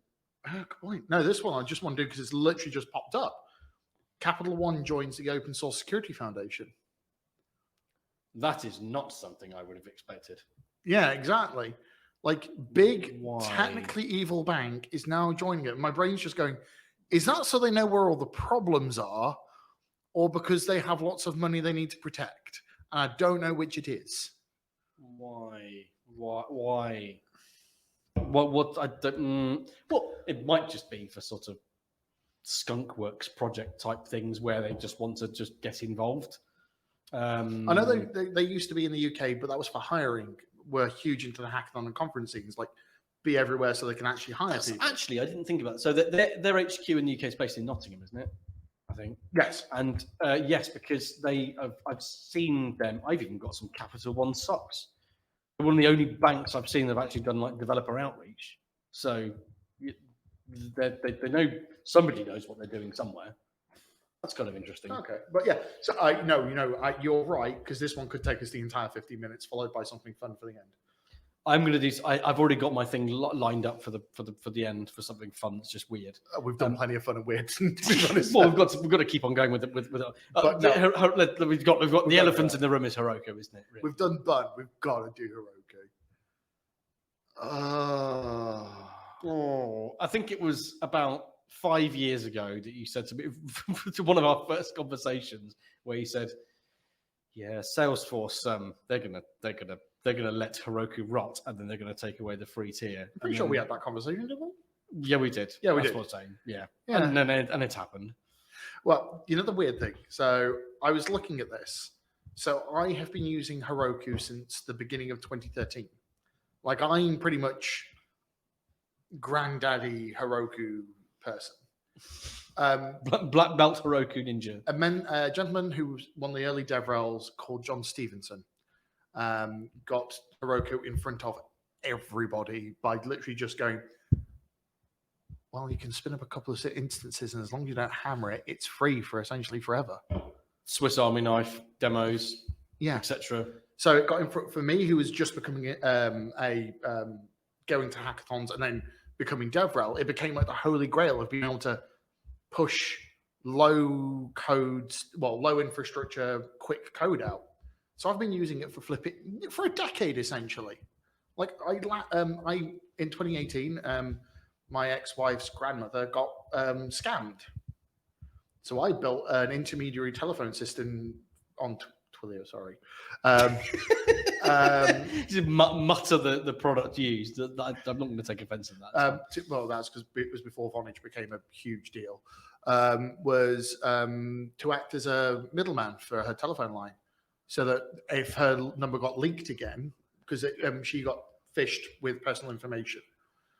Good point. No, this one I just want to do because it's literally just popped up. Capital One joins the Open Source Security Foundation. That is not something I would have expected. Yeah, exactly. Big, technically evil bank is now joining it. My brain's just going, is that so they know where all the problems are, or because they have lots of money they need to protect? And I don't know which it is. Why? What? I don't. Well, it might just be for sort of skunkworks project type things where they just want to just get involved. I know they used to be in the UK, but that was for hiring. We're huge into the hackathon and conference scenes, be everywhere so they can actually hire people. Actually, I didn't think about it. So their HQ in the UK is based in Nottingham, isn't it? I think. Yes. And yes, because I've seen them. I've even got some Capital One socks. One of the only banks I've seen that have actually done developer outreach. So they know, somebody knows what they're doing somewhere. That's kind of interesting. Okay, but yeah, so you're right, because this one could take us the entire 15 minutes, followed by something fun for the end. I'm going to do. I've already got my thing lined up for the end for something fun that's just weird. We've done plenty of fun and weird. To be honest. Well, we've got to keep on going with it. We've got the elephant in the room is Heroku, isn't it? Really? We've done Bun. We've got to do Heroku. I think it was about 5 years ago that you said to me to one of our first conversations where you said, "Yeah, Salesforce, they're gonna they're going to let Heroku rot, and then they're going to take away the free tier. I'm pretty sure we had that conversation, didn't we? Yeah, we did. Yeah, we That's did. what I'm saying. Yeah. Yeah. And it's happened. Well, you know the weird thing. So I was looking at this. So I have been using Heroku since the beginning of 2013. Like I'm pretty much granddaddy Heroku person. Black belt Heroku ninja. A gentleman who was one of the early DevRels called John Stevenson got Heroku in front of everybody by literally just going, well, you can spin up a couple of instances, and as long as you don't hammer it, it's free for essentially forever. Swiss Army knife demos, yeah, etc. So it got in front for me, who was just becoming going to hackathons and then becoming DevRel. It became like the holy grail of being able to push low infrastructure, quick code out. So I've been using it for a decade essentially. Like I in 2018. My ex-wife's grandmother got scammed. So I built an intermediary telephone system on Twilio, sorry. Mutter the product used. I'm not going to take offense to that. Well, that's because it was before Vonage became a huge deal. Was to act as a middleman for her telephone line. So that if her number got leaked again, because she got phished with personal information.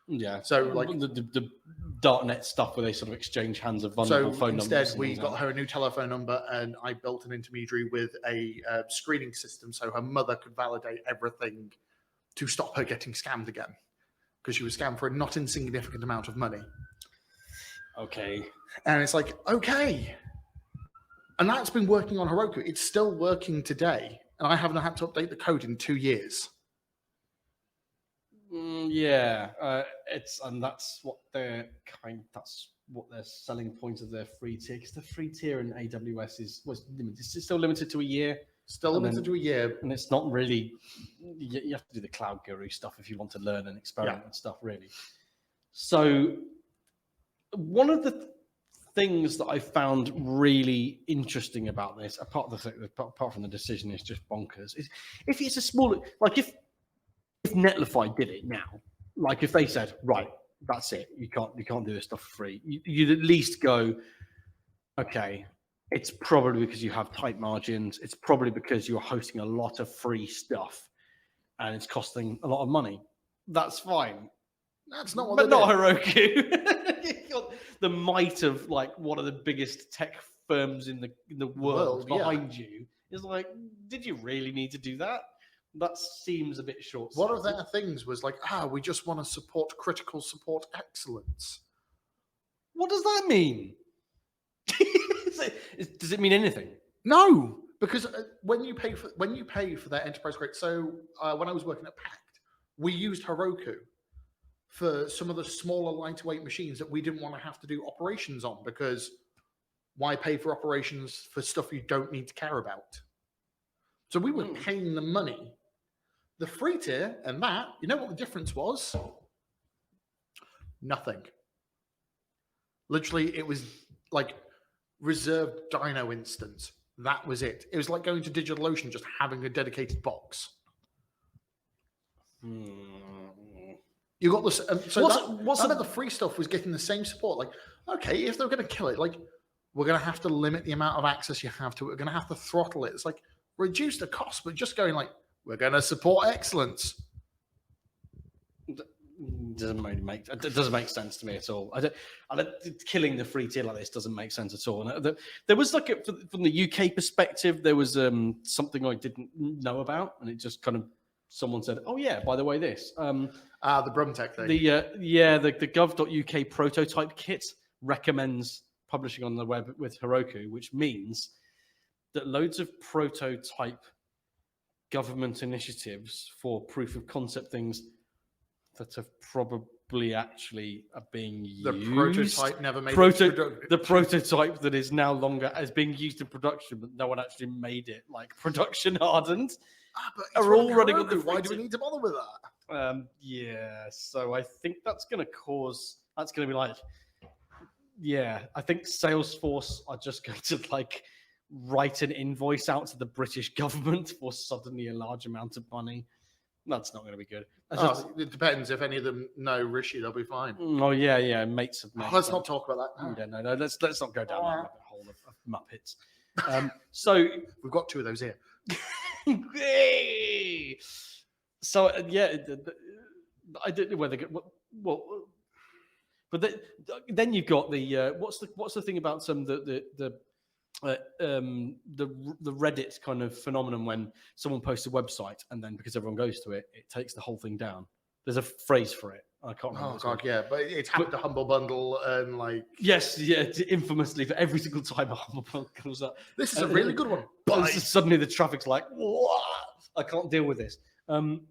Yeah. So like the .NET stuff where they sort of exchange hands of vulnerable phone numbers. Instead, we got her a new telephone number, and I built an intermediary with a screening system, so her mother could validate everything to stop her getting scammed again, because she was scammed for a not insignificant amount of money. Okay. And it's like, okay. And that's been working on Heroku. It's still working today, and I haven't had to update the code in 2 years. That's what their selling point of their free tier, because the free tier in AWS was limited. It's still limited to a year. Still limited to a year, and it's not really. You have to do the cloud guru stuff if you want to learn and experiment and stuff, really. So, one of the things that I found really interesting about this, apart from the decision, is just bonkers. Is if it's a small, like if Netlify did it now, like if they said, right, that's it, you can't do this stuff for free, you'd at least go, okay, it's probably because you have tight margins, it's probably because you're hosting a lot of free stuff and it's costing a lot of money. That's fine. That's not what but not Heroku. The might of like one of the biggest tech firms in the world behind you is like, did you really need to do that? That seems a bit short. One of their things was like, we just want to support critical support excellence. What does that mean? Does it mean anything? No, because when you pay for their enterprise grade. So when I was working at Pact, we used Heroku for some of the smaller, lightweight machines that we didn't want to have to do operations on, because why pay for operations for stuff you don't need to care about? So we were paying the money. The free tier and that, you know what the difference was? Nothing. Literally, it was like reserved Dino instance. That was it. It was like going to DigitalOcean, just having a dedicated box. You got this. Some of the free stuff was getting the same support. Like, okay, if they're going to kill it, like, we're going to have to limit the amount of access you have to it. We're going to have to throttle it. It's like, reduce the cost, but just going like, we're going to support excellence. It doesn't make sense to me at all. Killing the free tier like this doesn't make sense at all. And there was like from the UK perspective, there was something I didn't know about, and it just kind of someone said, "Oh yeah, by the way, this the Brumtech thing." The gov.uk prototype kit recommends publishing on the web with Heroku, which means that loads of prototype government initiatives for proof of concept things that have probably actually are being used. The prototype never made the prototype that is now longer as being used in production, but no one actually made it like production hardened. But are all running on the why do we need to bother with that? So I think that's going to be like, I think Salesforce are just going to like write an invoice out to the British government for suddenly a large amount of money That's not going to be good. It depends. If any of them know Rishi, they'll be fine. Oh yeah, mates of mates. Let's not talk about that. No. Let's not go down that rabbit hole of Muppets. So We've got 2 of those here. so I don't know whether but then you've got the what's the thing about some the Reddit kind of phenomenon when someone posts a website and then because everyone goes to it, it takes the whole thing down. There's a phrase for it. I can't remember. Oh god, yeah, but it's happened to Humble Bundle and like Infamously for every single time a Humble Bundle comes up. This is a really good one. But suddenly the traffic's like, what? I can't deal with this.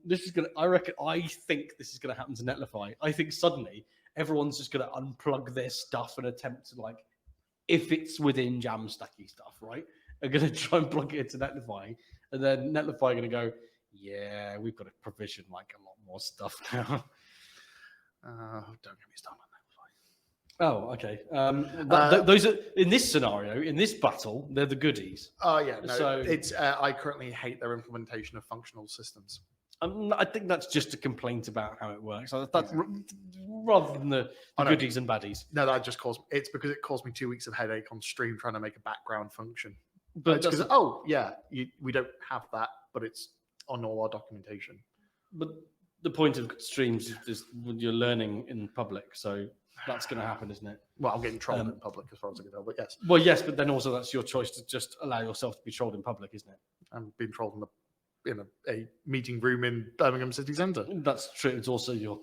This is gonna. I think this is gonna happen to Netlify. I think suddenly everyone's just gonna unplug their stuff and attempt to like, if it's within Jamstacky stuff, right? Are gonna try and plug it into Netlify, and then Netlify are gonna go, yeah, we've got to provision like a lot more stuff now. Don't get me started Oh, on Netlify. okay. Those are in this scenario, in this battle, they're the goodies. Oh yeah, no, So- it's. I currently hate their implementation of functional systems. I think that's just a complaint about how it works. That's rather than the goodies and baddies. No, that just caused. It's because it caused me 2 weeks of headache on stream trying to make a background function. But It's because we don't have that, but it's on all our documentation. But the point of streams is when you're learning in public, so that's going to happen, isn't it? Well, I'm getting trolled in public as far as I can tell, but yes, Well, yes, but then also that's your choice to just allow yourself to be trolled in public, isn't it? I'm being trolled in a meeting room in Birmingham City Centre. That's true. It's also you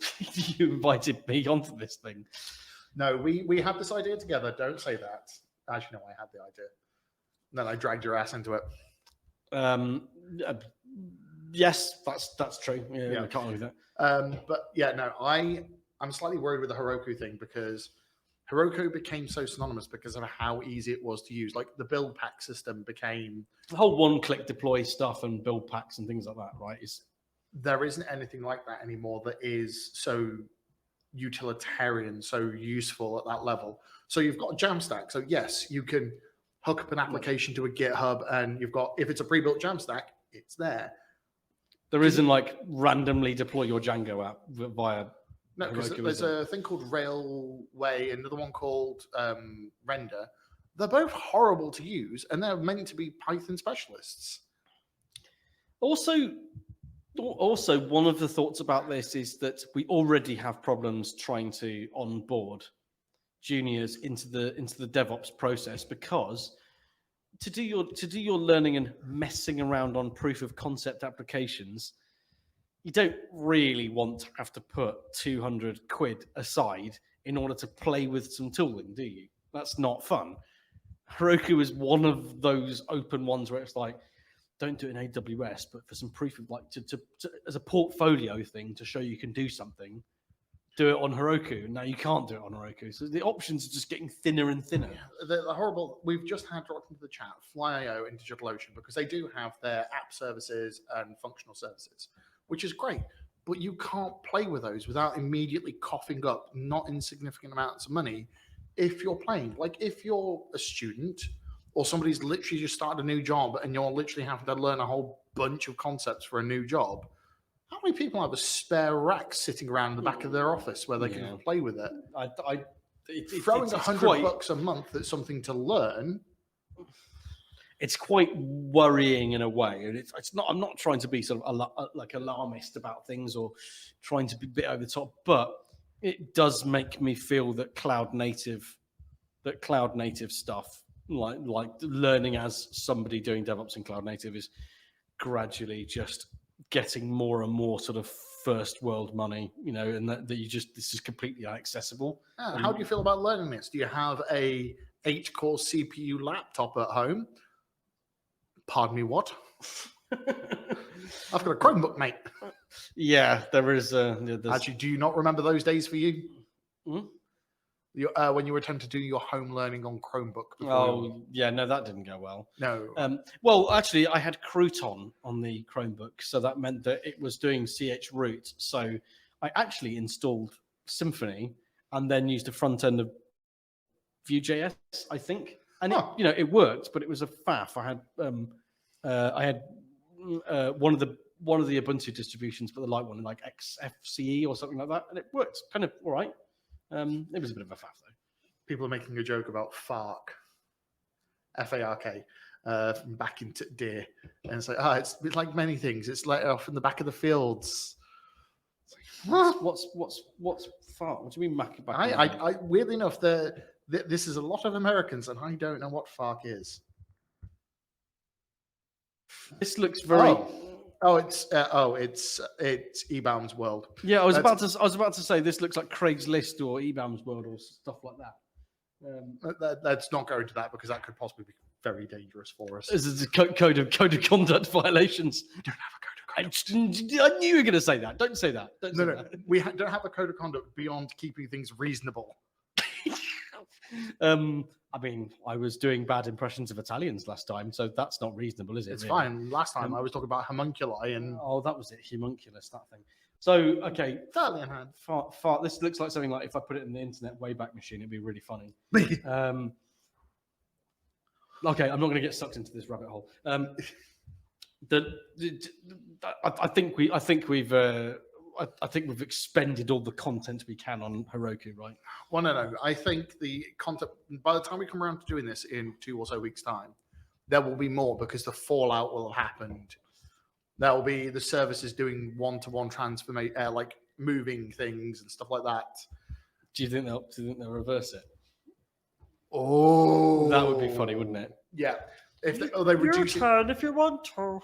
invited me onto this thing. No, we had this idea together. Don't say that. Actually, no, I had the idea. Then I dragged your ass into it. Yes, that's true. Yeah, Yeah. I can't argue that. But yeah, no, I'm slightly worried with the Heroku thing because Heroku became so synonymous because of how easy it was to use. Like the build pack system became. The whole one-click deploy stuff and build packs and things like that, right? There isn't anything like that anymore that is so utilitarian, so useful at that level. So you've got Jamstack. So yes, you can hook up an application to a GitHub and you've got, if it's a pre-built Jamstack, it's there. There isn't like randomly deploy your Django app via. No, because Heroku, there's is there? a thing called Railway, another one called Render. They're both horrible to use, and they're meant to be Python specialists. Also, one of the thoughts about this is that we already have problems trying to onboard juniors into the DevOps process because to do your learning and messing around on proof of concept applications, you don't really want to have to put 200 quid aside in order to play with some tooling, do you? That's not fun. Heroku is one of those open ones where it's like, don't do it in AWS, but for some proof of like to as a portfolio thing to show you can do something, do it on Heroku. Now you can't do it on Heroku. So the options are just getting thinner and thinner. Yeah, the horrible. We've just had dropped into the chat Fly.io and DigitalOcean because they do have their app services and functional services, which is great. But you can't play with those without immediately coughing up not insignificant amounts of money if you're playing. Like if you're a student or somebody's literally just started a new job and you're literally having to learn a whole bunch of concepts for a new job, how many people have a spare rack sitting around the back of their office where they can play with it? Throwing $100 a month at something to learn. It's quite worrying in a way, and it's not. I'm not trying to be sort of like alarmist about things or trying to be a bit over the top, but it does make me feel that cloud native stuff, like learning as somebody doing DevOps in cloud native, is gradually just getting more and more sort of first world money, and that this is completely inaccessible. How do you feel about learning this? Do you have a 8-core CPU laptop at home? Pardon me, what? I've got a Chromebook, mate. Yeah, there is. Actually, do you not remember those days for you? Hmm? When you were attempting to do your home learning on Chromebook? Yeah, no, that didn't go well. No. Well, actually, I had Crouton on the Chromebook, so that meant that it was doing chroot. So I actually installed Symfony and then used the front end of Vue.js, I think. And it worked, but it was a faff. I had one of the one of the Ubuntu distributions, but the light one, like XFCE or something like that, and it worked kind of all right. It was a bit of a faff though. People are making a joke about FARC, FARK, from back into deer, and it's like, it's like many things. It's let off in the back of the fields. What's fart? What do you mean back? I weirdly enough, this is a lot of Americans, and I don't know what FARC is. This looks very. It's eBaum's World. Yeah, I was about to say this looks like Craigslist or eBaum's World or stuff like that. Let's not go into that because that could possibly be very dangerous for us. This is a code of conduct violations. We don't have a code of conduct. I knew you were going to say that. Don't say that. Don't say that. We don't have a code of conduct beyond keeping things reasonable. I mean, I was doing bad impressions of Italians last time, so that's not reasonable, is it? It's really? fine. Last time I was talking about homunculi and that was it, homunculus, that thing. So, okay, Italian hand. Fart. This looks like something like if I put it in the internet Wayback Machine, it'd be really funny. Okay, I'm not going to get sucked into this rabbit hole. I think we've expended all the content we can on Heroku, right? Well, no. I think the content, by the time we come around to doing this in 2 or so weeks' time, there will be more because the fallout will have happened. There will be the services doing one-to-one transformation, like moving things and stuff like that. Do you think they'll reverse it? Oh, that would be funny, wouldn't it? Yeah. If they reduce your turn if you want to.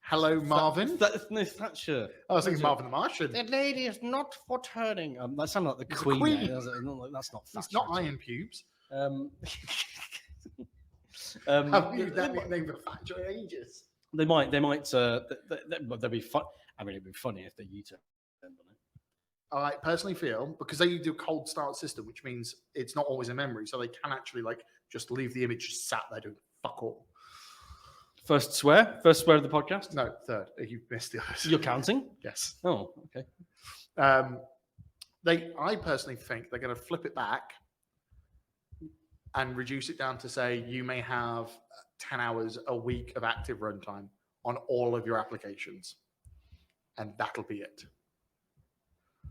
Hello, Marvin. No, Thatcher. I was thinking Marvin the Martian. The lady is not for turning. That sounded like the It's a Queen. queen. That's not Thatcher. It's not iron pubes. Have used that nickname for Thatcher in ages. They might. They'll be fun. I mean, it'd be funny if they U-turn on it. I personally feel because they do a cold start system, which means it's not always in memory, so they can actually just leave the image sat there doing fuck all. First swear of the podcast. No, third. You missed the others. You're counting? Yes. Oh, okay. I personally think they're going to flip it back and reduce it down to say you may have 10 hours a week of active runtime on all of your applications, and that'll be it.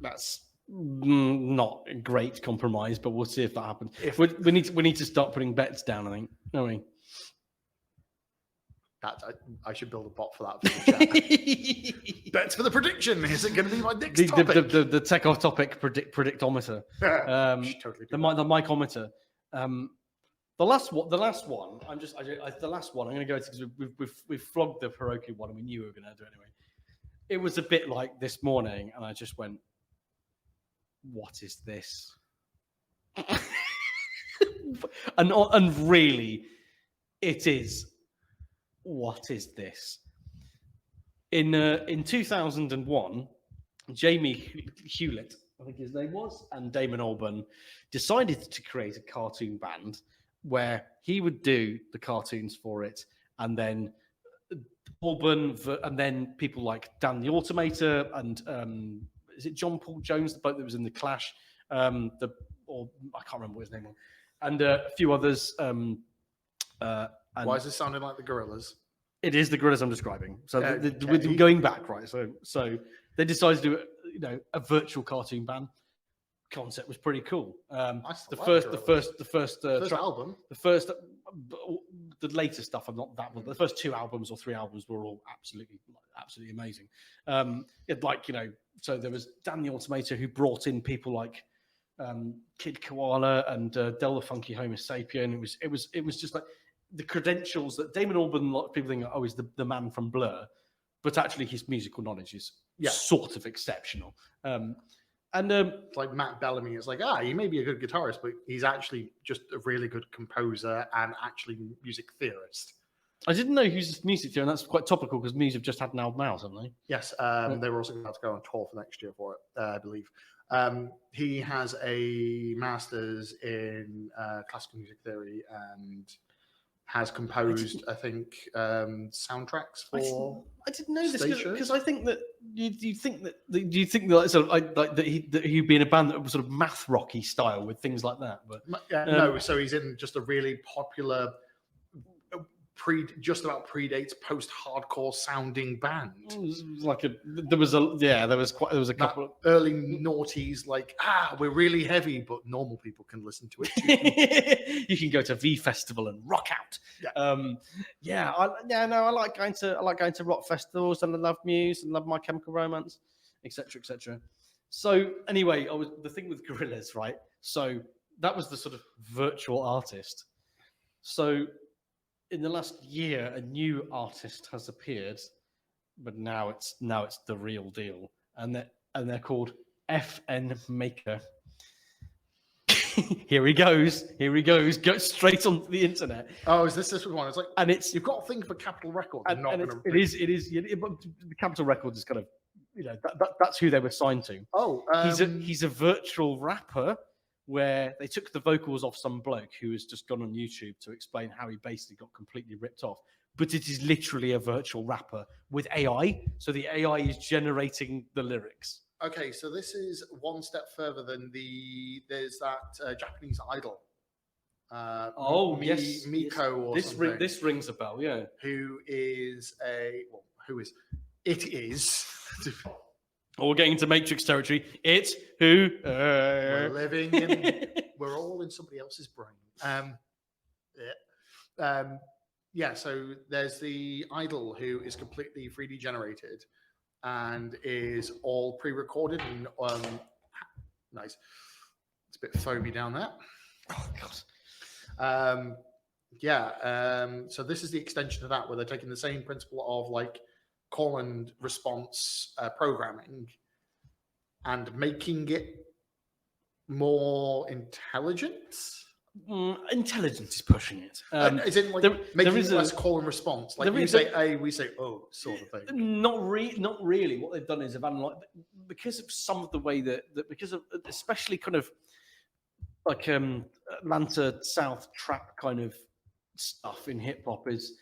That's not a great compromise, but we'll see if that happens. We need to start putting bets down, I think. No, we. I should build a bot for that. For the chat. Bets for the prediction. Is it going to be my next topic? The tech off topic predictometer. Totally the micometer. The last one. The last one. I'm going to go to because we've flogged the Heroku one, and we knew we were going to do it anyway. It was a bit like this morning, and I just went, "What is this?" and really, it is. What is this? In 2001, Jamie Hewlett, I think his name was, and Damon Albarn decided to create a cartoon band where he would do the cartoons for it, and then Albarn, and then people like Dan the Automator, and is it John Paul Jones, the bloke that was in the Clash, or I can't remember what his name was, and a few others. Why is this sounding like the Gorillas? It is the Gorillas I'm describing. So with them going back, right? So they decided to do a virtual cartoon band. Concept was pretty cool. The first album, the later stuff. I'm not that one. But the first 2 albums or 3 albums were all absolutely amazing. So there was Dan the Automator who brought in people like Kid Koala and Del the Funky Homo Sapien. It was just like the credentials that Damon Albarn, a lot of people think, is the man from Blur, but actually his musical knowledge is sort of exceptional. Like Matt Bellamy is like, he may be a good guitarist, but he's actually just a really good composer and actually music theorist. I didn't know he's a music theorist, and that's quite topical because Muse have just had an album out, haven't they? Yes, they were also about to go on tour for next year for it, I believe. He has a master's in classical music theory and has composed, I think, soundtracks for. I didn't know this because I think that do you think that sort of that he'd be in a band that was sort of math rocky style with things like that? But no, so he's in just a really popular just about predates post-hardcore sounding band. It was like there was a That couple of early noughties, like, we're really heavy, but normal people can listen to it too. you can go to V Festival and rock out. I like going to rock festivals, and I love Muse and love My Chemical Romance, etc., etc. So anyway, the thing with Gorillaz, right? So that was the sort of virtual artist. So in the last year, a new artist has appeared, but now it's the real deal, and they're called FN Maker. Here he goes. Go straight onto the internet. Oh, is this one? It's like, And it's you've got to think for Capitol Records. and it is. But the Capitol Records is kind of, that's who they were signed to. Oh, He's a virtual rapper where they took the vocals off some bloke who has just gone on YouTube to explain how he basically got completely ripped off. But it is literally a virtual rapper with AI. So the AI is generating the lyrics. okay, so this is one step further than there's that Japanese idol. Yes, Miko or this something. This rings a bell, yeah. It is. Oh, we're getting into Matrix territory. It's who? We're living in. We're all in somebody else's brain. So there's the idol who is completely 3D generated and is all pre-recorded and nice. It's a bit foamy down there. Oh god. So this is the extension of that, where they're taking the same principle of like call and response programming and making it more intelligent. Intelligence is pushing it. Is it like making it less call and response? Like you say A, we say O, sort of thing. Not really. What they've done is they've analyzed, because of some of the way that because of especially kind of like Atlanta South trap kind of stuff in hip hop is.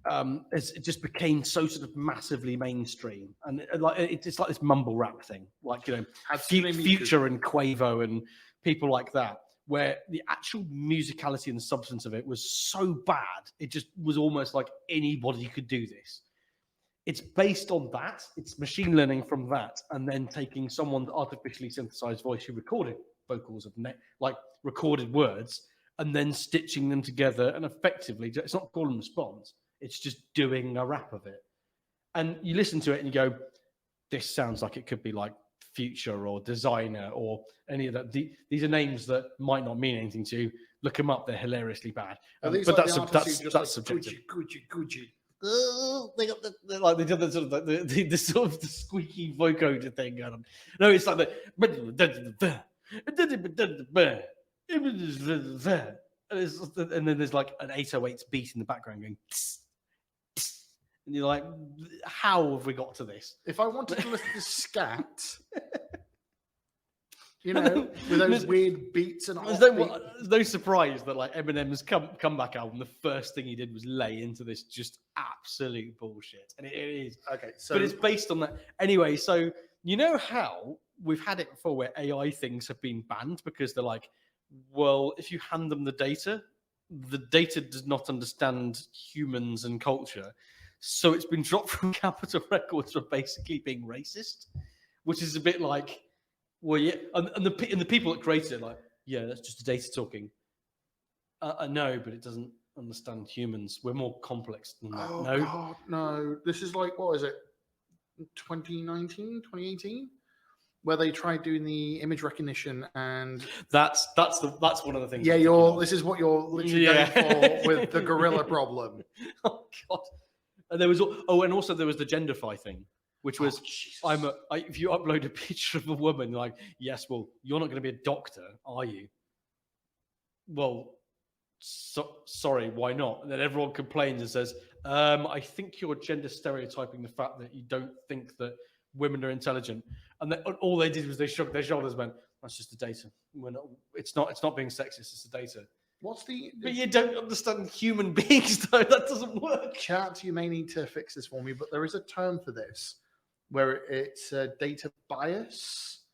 It just became so sort of massively mainstream, and like it's like this mumble rap thing, like Future and Quavo and people like that, where the actual musicality and the substance of it was so bad, it just was almost like anybody could do this. It's based on that. It's machine learning from that, and then taking someone's artificially synthesized voice who recorded vocals of like recorded words, and then stitching them together, and effectively, it's not call and response. It's just doing a rap of it. And you listen to it and you go, this sounds like it could be like Future or Designer or any of that. These are names that might not mean anything to you. Look them up. They're hilariously bad. But like that's subjective. Gucci. They got like they did the sort of the sort of the squeaky vocoder thing going on. No, it's like and then there's like an 808 beat in the background going tss, tss, and you're like, how have we got to this? If I wanted to listen to scat, with those weird beats and there's no surprise that like Eminem's comeback album, the first thing he did was lay into this just absolute bullshit, and it is okay. So, but it's based on that anyway. So you know how we've had it before where AI things have been banned because they're like, well, if you hand them the data does not understand humans and culture. So it's been dropped from Capitol Records for basically being racist, which is a bit like, well, yeah. And the people that created it, like, yeah, that's just the data talking. I know, but it doesn't understand humans. We're more complex than that. Oh, no. God, no. This is like, what is it? 2019, 2018? Where they tried doing the image recognition, and that's one of the things. Yeah, this is what you're literally going for with the gorilla problem. Oh god! And there was also there was the genderfy thing, which was if you upload a picture of a woman, like, yes, well, you're not going to be a doctor, are you? Well, sorry, why not? And then everyone complains and says, I think you're gender stereotyping the fact that you don't think that women are intelligent. And all they did was they shrugged their shoulders and went, that's just the data. It's not being sexist, it's the data. But you don't understand human beings, though. That doesn't work. Chat, you may need to fix this for me, but there is a term for this where it's data bias.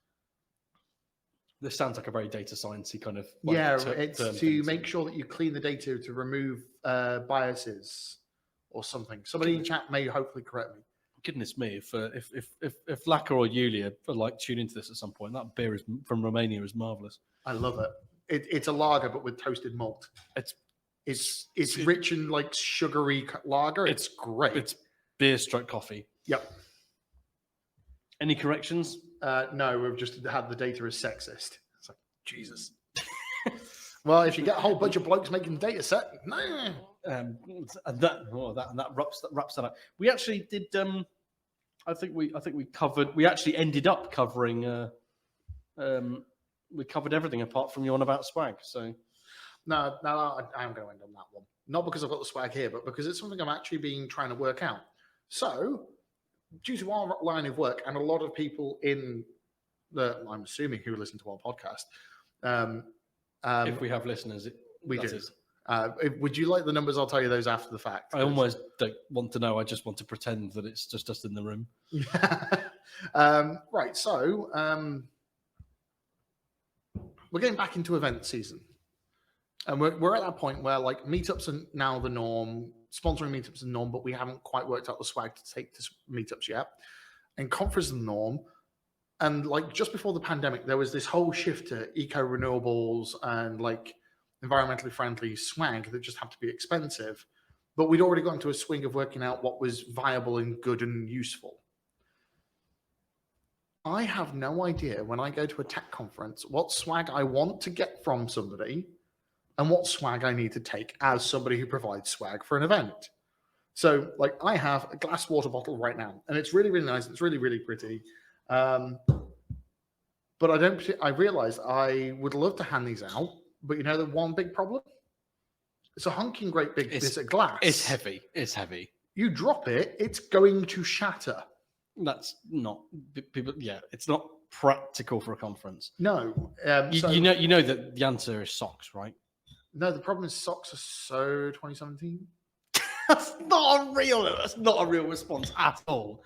This sounds like a very data sciencey kind of it's to make sure that you clean the data to remove biases or something. Somebody in chat may hopefully correct me. Goodness me, if Laka or Yulia are like tune into this at some point, that beer is from Romania is marvelous. I love it. It's a lager, but with toasted malt. It's rich and like sugary lager. It's great. It's beer stroke coffee. Yep. Any corrections? No, we've just had the data as sexist. It's like, Jesus. Well, if you get a whole bunch of blokes making the data set, no. And that wraps that up. We actually did. I think we covered. We actually ended up covering. We covered everything apart from you on about swag. So No, I am going to end on that one. Not because I've got the swag here, but because it's something I'm actually trying to work out. So, due to our line of work and a lot of people I'm assuming who listen to our podcast. if we have listeners, we do. Would you like the numbers? I'll tell you those after the fact. I almost don't want to know. I just want to pretend that it's just us in the room. Right. So we're getting back into event season, and we're at that point where like meetups are now the norm. Sponsoring meetups is the norm, but we haven't quite worked out the swag to take to meetups yet. And conference is the norm. And like just before the pandemic, there was this whole shift to eco renewables and like environmentally friendly swag that just had to be expensive. But we'd already got into a swing of working out what was viable and good and useful. I have no idea when I go to a tech conference what swag I want to get from somebody and what swag I need to take as somebody who provides swag for an event. So like I have a glass water bottle right now and it's really, really nice. It's really, really pretty. But I realized I would love to hand these out, but you know the one big problem? It's a honking great big bit of glass. It's heavy. It's heavy. You drop it, it's going to shatter. That's not people. Yeah, it's not practical for a conference. No. You know that the answer is socks, right? No, the problem is socks are so 2017. That's not a real response at all.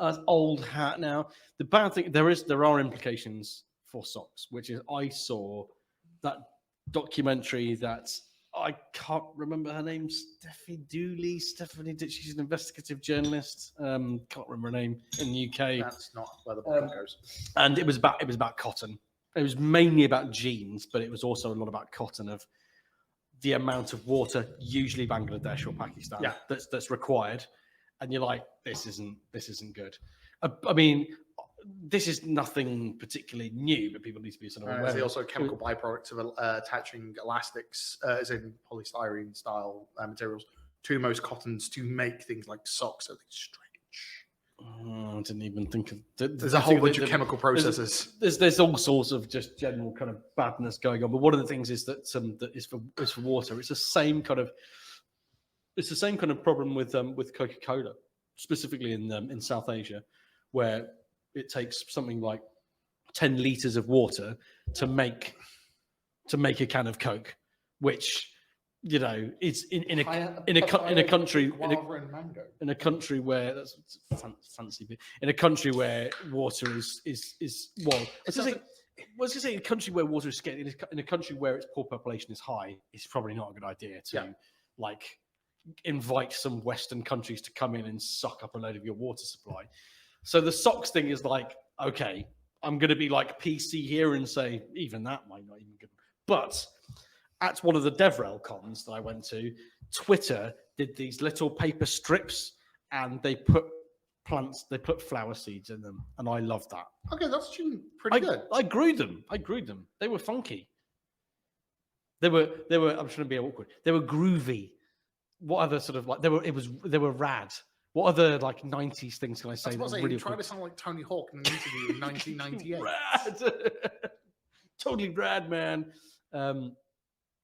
That's old hat now. The bad thing there are implications for socks, which is I saw that documentary that I can't remember her name, Stephanie Dooley. She's an investigative journalist. Can't remember her name in the UK. That's not where the book goes. And it was about cotton. It was mainly about jeans, but it was also a lot about cotton of the amount of water, usually Bangladesh or Pakistan, that's required. And you're like, this isn't good. I mean, this is nothing particularly new, but people need to be sort of aware. There's also chemical byproducts of attaching elastics, as in polystyrene style materials, to most cottons to make things like socks so they stretch. I didn't even think of. There's a whole bunch of chemical processes. There's all sorts of just general kind of badness going on. But one of the things is that that is for water. It's the same kind of problem with Coca-Cola, specifically in South Asia, where it takes something like 10 liters of water to make a can of Coke, which it's in a country where that's fancy, in a country where water is well. I was going to say in a country where water is scarce, in a country where its poor population is high, it's probably not a good idea to invite some Western countries to come in and suck up a load of your water supply. So the socks thing is like, okay, I'm going to be like PC here and say even that might not even good. But at one of the DevRel cons that I went to, Twitter did these little paper strips and they put flower seeds in them, and I love that. Okay, that's pretty good. I grew them. They were funky. They were. I'm trying to be awkward. They were groovy. What other sort of like they were rad. What other like 90s things can I say? You tried to sound like Tony Hawk in an interview in 1998. Rad. Totally rad, man.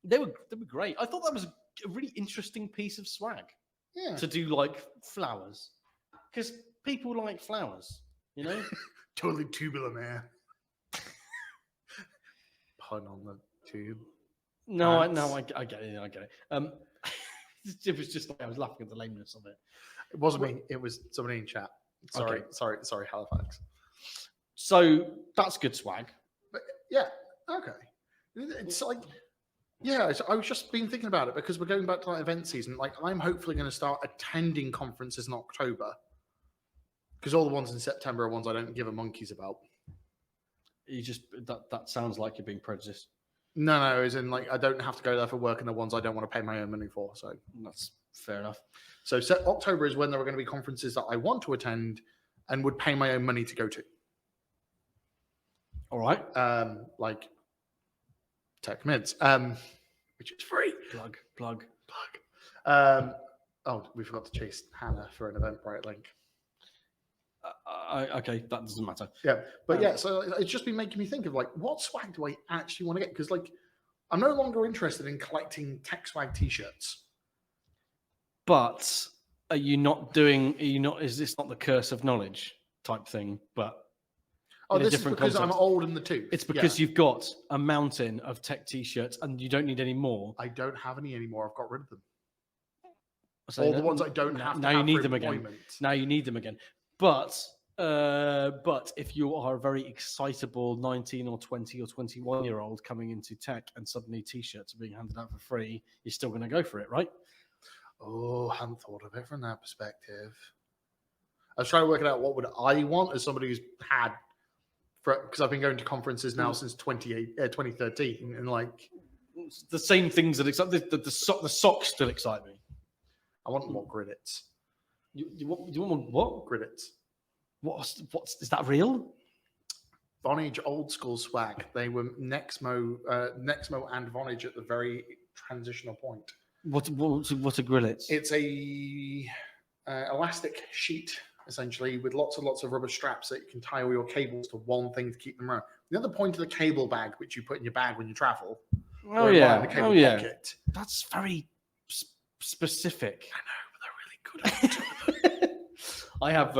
They were great. I thought that was a really interesting piece of swag. Yeah. To do like flowers, because people like flowers, Totally tubular, man. Pun on the tube. No, I get it. It was just like I was laughing at the lameness of it. It wasn't me. It was somebody in chat. Sorry, Halifax. So that's good swag. But yeah, okay. It's like Yeah, I was just been thinking about it because we're going back to that event season. Like, I'm hopefully going to start attending conferences in October because all the ones in September are ones I don't give a monkey's about. You just that sounds like you're being prejudiced. No, as in like I don't have to go there for work, and the ones I don't want to pay my own money for. So That's fair enough. So October is when there are going to be conferences that I want to attend and would pay my own money to go to. All right. Like Tech Mids, which is free. Plug. Oh, we forgot to chase Hannah for an Eventbrite link. Okay, that doesn't matter. Yeah, but yeah, so it's just been making me think of like, what swag do I actually want to get? Because like, I'm no longer interested in collecting tech swag T-shirts. But are you not doing? Are you not? Is this not the curse of knowledge type thing? But this is because I'm old in the tooth. It's because you've got a mountain of tech T-shirts and you don't need any more. I don't have any anymore. I've got rid of them. So all the ones I don't have. Now you need them again. Now you need them again. But if you are a very excitable 19 or 20 or 21-year-old coming into tech and suddenly T-shirts are being handed out for free, you're still going to go for it, right? Oh, I hadn't thought of it from that perspective. I was trying to work it out. What would I want as somebody who's had, because I've been going to conferences now since 2013, and like it's the same things that excite the socks still excite me. I want more Griddits. You want what? Griddits. What's is that real? Vonage old school swag. They were Nexmo and Vonage at the very transitional point. What's a Grillits? It's a elastic sheet essentially with lots and lots of rubber straps that you can tie all your cables to one thing to keep them around. The other point of the cable bag, which you put in your bag when you travel. Oh yeah, the cable pocket. That's very specific. I know, but they're really good at it. I have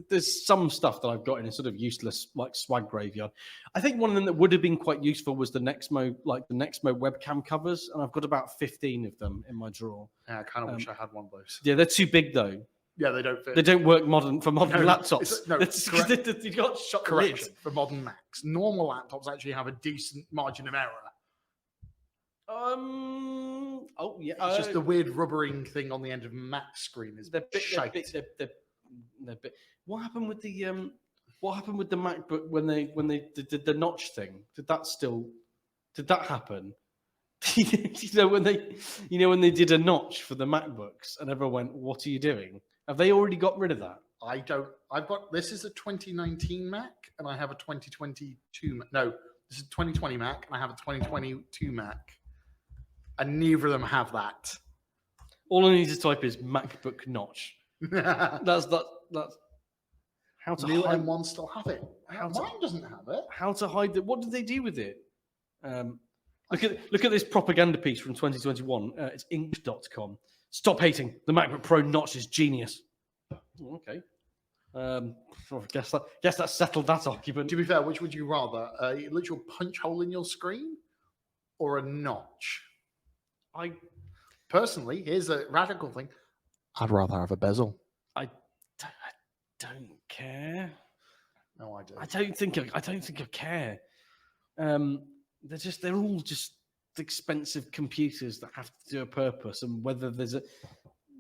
there's some stuff that I've got in a sort of useless like swag graveyard. I think one of them that would have been quite useful was the Nexmo webcam covers, and I've got about 15 of them in my drawer. Yeah, I kind of wish I had one of those. Yeah, they're too big though. Yeah, they don't fit. They don't work for modern laptops. You got shot correction for modern Macs. Normal laptops actually have a decent margin of error. Oh yeah. It's just the weird rubbering thing on the end of Mac screen is they're big. What happened with the MacBook when they did the notch thing? Did that happen? when they did a notch for the MacBooks and everyone went, "What are you doing?" Have they already got rid of that? This is a 2019 Mac and I have a 2022 No, this is a 2020 Mac and I have a 2022 Mac. And neither of them have that. All I need to type is MacBook notch. That's how to New hide. M1 still have it. Mine doesn't have it. How to hide it? What did they do with it? Look at this propaganda piece from 2021. It's Inc.com. Stop hating. The MacBook Pro notch is genius. Okay. Guess that settled that argument. To be fair, which would you rather? A literal punch hole in your screen or a notch? Personally, here's a radical thing. I'd rather have a bezel. I don't care. No, I do. I don't think I care. They're all just expensive computers that have to do a purpose, and whether there's a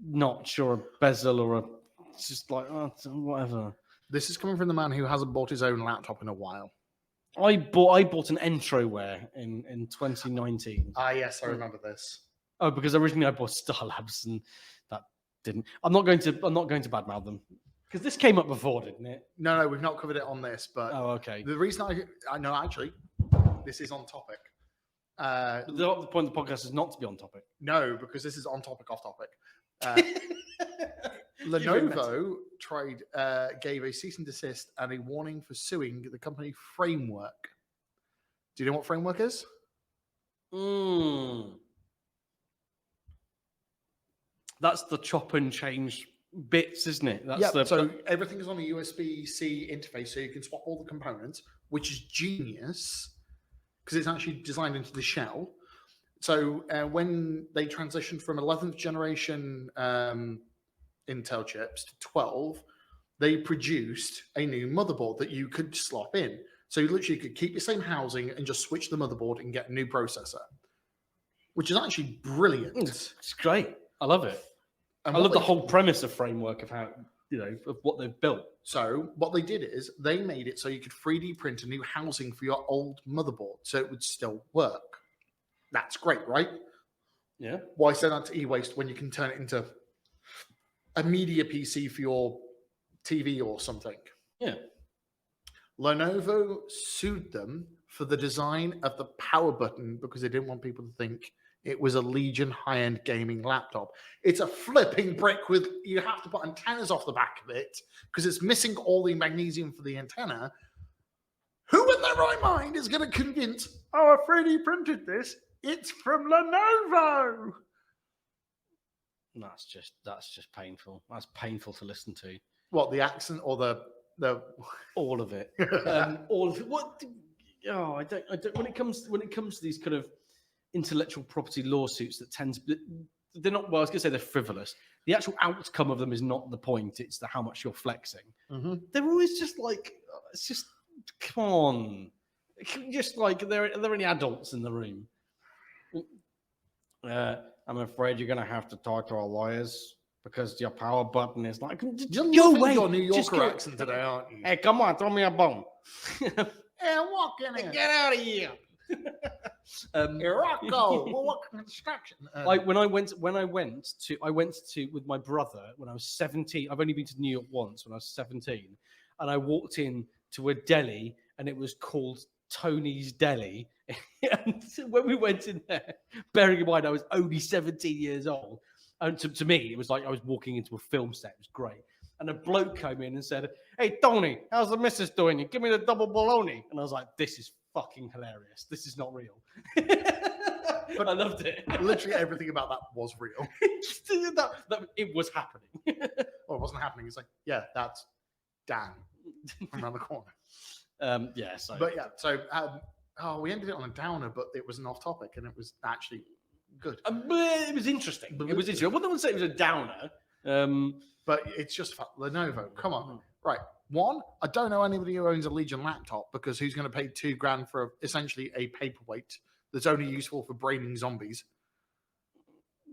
notch or a bezel or it's just like whatever. This is coming from the man who hasn't bought his own laptop in a while. I bought an Entroware in 2019. Ah, yes, I remember this. Oh, because originally I bought Star Labs and that didn't. I'm not going to badmouth them because this came up before, didn't it? No, we've not covered it on this, but okay. The reason I know actually, this is on topic. The point of the podcast is not to be on topic. No, because this is on topic, off topic. Lenovo gave a cease and desist and a warning for suing the company Framework. Do you know what Framework is? That's the chop and change bits, isn't it? So everything is on a USB-C interface, so you can swap all the components, which is genius because it's actually designed into the shell. So when they transitioned from 11th generation Intel chips to 12, they produced a new motherboard that you could slot in. So you literally could keep your same housing and just switch the motherboard and get a new processor, which is actually brilliant. It's great. I love it. And I what love the they- whole premise of framework of how, of what they've built. So what they did is they made it so you could 3D print a new housing for your old motherboard, so it would still work. That's great, right? Yeah. Why send that to e-waste when you can turn it into a media PC for your TV or something? Yeah. Lenovo sued them for the design of the power button because they didn't want people to think it was a Legion high-end gaming laptop. It's a flipping brick with, you have to put antennas off the back of it because it's missing all the magnesium for the antenna. Who in their right mind is going to convince, oh, I 3D printed this, it's from Lenovo? That's just painful. That's painful to listen to. What, the accent or the All of it. All of it. What? Oh, I don't. When it comes to these kind of intellectual property lawsuits that they're not. Well, I was going to say they're frivolous. The actual outcome of them is not the point. It's how much you're flexing. Mm-hmm. They're always just like, it's just, come on. Just like, are there any adults in the room? I'm afraid you're going to have to talk to our lawyers because your power button is like, You're go loving away. your New Just Yorker go- accent today, aren't you? Hey, come on, throw me a bone. Hey, walk in here. Get out of here. Hey, Rocco, we're working construction. When I went to with my brother when I was 17. I've only been to New York once when I was 17, and I walked in to a deli and it was called Tony's Deli. And when we went in there, bearing in mind I was only 17 years old, and to me it was like I was walking into a film set. It was great. And a bloke came in and said, "Hey Tony, how's the missus doing? You give me the double bologna." And I was like, "This is fucking hilarious. This is not real." But I loved it. Literally everything about that was real. It was happening. Well, it wasn't happening. It's like, yeah, that's Dan from around the corner. Yeah. So, But yeah, so we ended it on a downer, but it was an off topic and it was actually good. But it was interesting. It was interesting. I wouldn't say it was a downer. But it's just Lenovo. Come on. Right. One, I don't know anybody who owns a Legion laptop because who's going to pay $2,000 for essentially a paperweight that's only useful for braining zombies?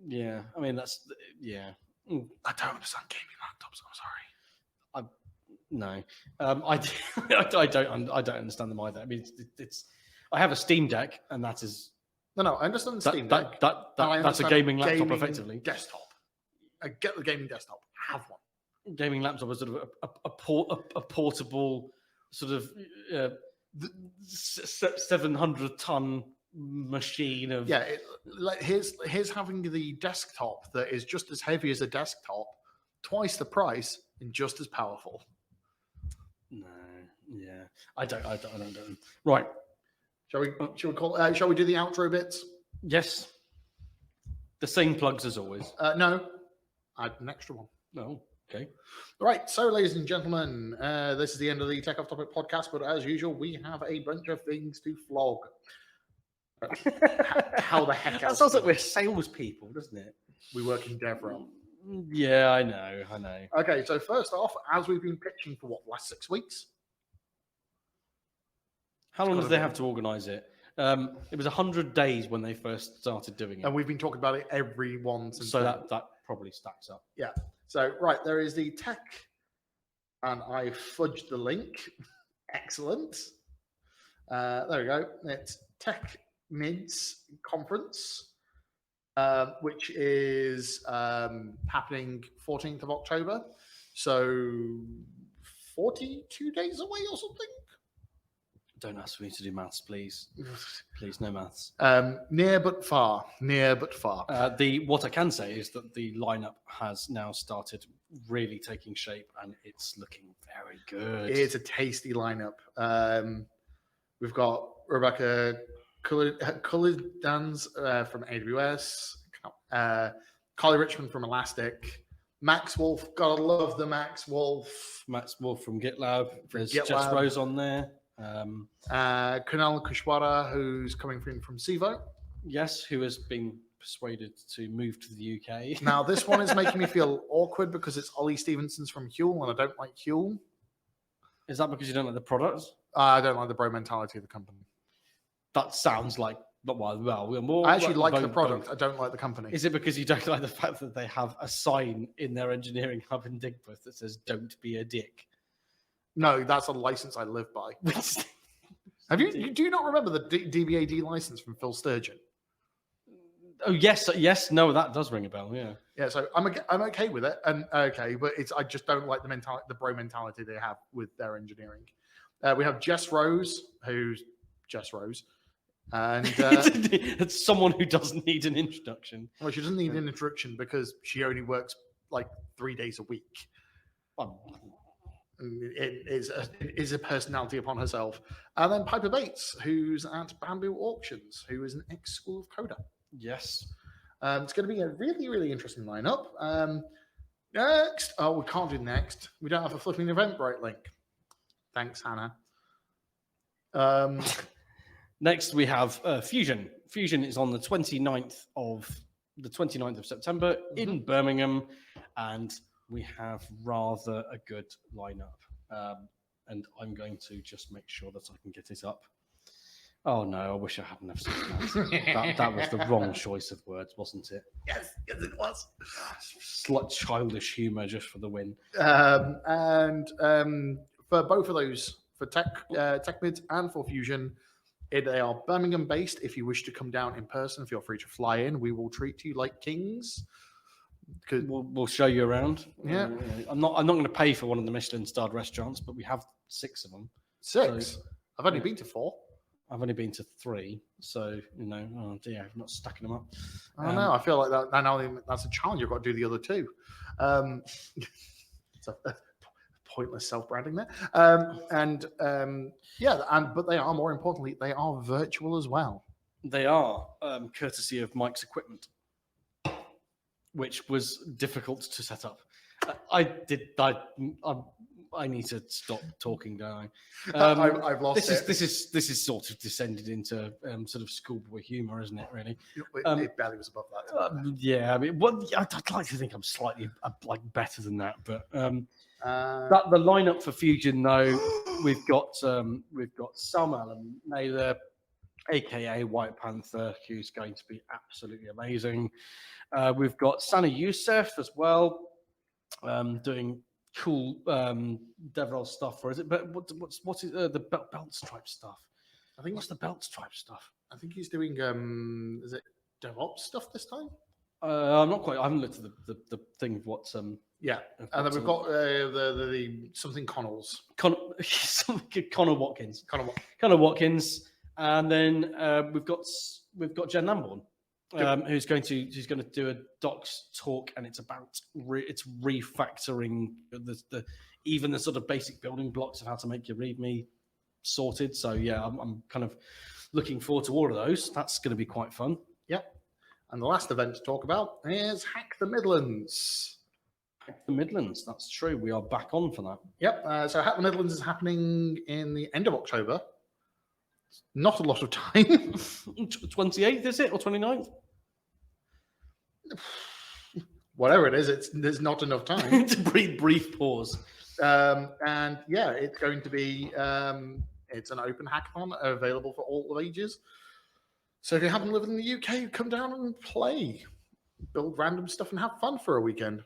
Yeah. I mean, that's yeah. Mm. I don't understand gaming laptops. I'm sorry. No, I don't understand them either. I mean, it's I have a Steam Deck, and that is No, I understand the Steam Deck. that's a understand gaming laptop, effectively. Desktop. I get the gaming desktop. Have one. Gaming laptop is sort of a portable sort of 700-ton machine of Yeah, here's having the desktop that is just as heavy as a desktop, twice the price, and just as powerful. No, yeah, I don't. Right. Shall we do the outro bits? Yes. The same plugs as always. No, I had an extra one. No. Okay. Right, so ladies and gentlemen, this is the end of the Tech Off Topic podcast, but as usual, we have a bunch of things to flog. How the heck That else? sounds like we're salespeople, doesn't it? We work in DevRel. Yeah, I know. Okay, so first off, as we've been pitching for last 6 weeks? How long gotta do they be. have to organise it? It was 100 days when they first started doing it, And we've been talking about it every one since so then. that probably stacks up. So, right, there is the tech, and I fudged the link. Excellent. There we go. It's Tech Mids Conference, which is happening 14th of October. So, 42 days away or something? Don't ask me to do maths, please. Please, no maths. Near but far. What I can say is that the lineup has now started really taking shape, and it's looking very good. It's a tasty lineup. We've got Rebecca Cullidans from AWS, Carly Richmond from Elastic, Max Wolf. Gotta love the Max Wolf. Max Wolf from GitLab. There's GitLab. Jess Rose on there. Kunal Kushwara, who's coming from Sivo. Yes, who has been persuaded to move to the UK. Now, this one is making me feel awkward because it's Ollie Stevenson's from Huel, and I don't like Huel. Is that because you don't like the product? I don't like the bro mentality of the company. That sounds like not well. We're more. I actually like the both- product. I don't like the company. Is it because you don't like the fact that they have a sign in their engineering hub in Digbeth that says "Don't be a dick"? No, that's a license I live by. Have you? Do you not remember the DBAD license from Phil Sturgeon? Oh yes. No, that does ring a bell. Yeah. Yeah, so I'm okay with it, and but I just don't like the bro mentality they have with their engineering. We have Jess Rose, who's Jess Rose, and It's someone who doesn't need an introduction. well, she doesn't need an introduction because she only works like 3 days a week. It is a personality upon herself. And then Piper Bates, who's at Bamboo Auctions, who is an ex-School of Coder. Yes. It's going to be a really, really interesting lineup. Next. Oh, we can't do next. We don't have a flipping Eventbrite link. Thanks, Hannah. Next, we have Fusion. Fusion is on the 29th of September in Birmingham, and we have rather a good lineup. And I'm going to just make sure that I can get it up. Oh no, I wish I hadn't have said that. that was the wrong choice of words, wasn't it? Yes, it was. Slight childish humour just for the win. And for both of those, for Tech Mids and for Fusion, they are Birmingham based. If you wish to come down in person, feel free to fly in. We will treat you like kings. We'll show you around. Yeah. I'm not going to pay for one of the Michelin-starred restaurants, but we have 6 of them. 6. So, I've only been to 4. I've only been to 3, so oh dear, I'm not stacking them up. I don't know. I feel like that now that's a challenge. You've got to do the other 2. It's a pointless self-branding there. But they are, more importantly, they are virtual as well. They are, courtesy of Mike's equipment, which was difficult to set up. I need to stop talking, don't I? I've lost it. This is sort of descended into sort of schoolboy humour, isn't it? Really? It barely was above that. Yeah, I mean, I'd like to think I'm slightly like better than that, but that the lineup for Fusion though, we've got Sam Allen Naylor, aka White Panther, who's going to be absolutely amazing. We've got Sani Youssef as well, doing cool DevRel stuff, or is it? But what's the belt stripe stuff? I think what's the belt stripe stuff? I think he's doing is it DevOps stuff this time? I'm not quite. I haven't looked at the thing of what's yeah, and then we've got the something Connells. Connor Watkins, and then we've got Jen Lambourne. Who's going to do a docs talk, and it's about it's refactoring even the sort of basic building blocks of how to make your README sorted. So yeah, I'm kind of looking forward to all of those. That's going to be quite fun. Yep. And the last event to talk about is Hack the Midlands. Hack the Midlands, that's true. We are back on for that. Yep. So Hack the Midlands is happening in the end of October. Not a lot of time. 28th, is it? Or 29th? Whatever it is, there's not enough time. It's a brief pause. And yeah, it's going to be it's an open hackathon available for all the ages. So if you haven't lived in the UK, come down and play. Build random stuff and have fun for a weekend.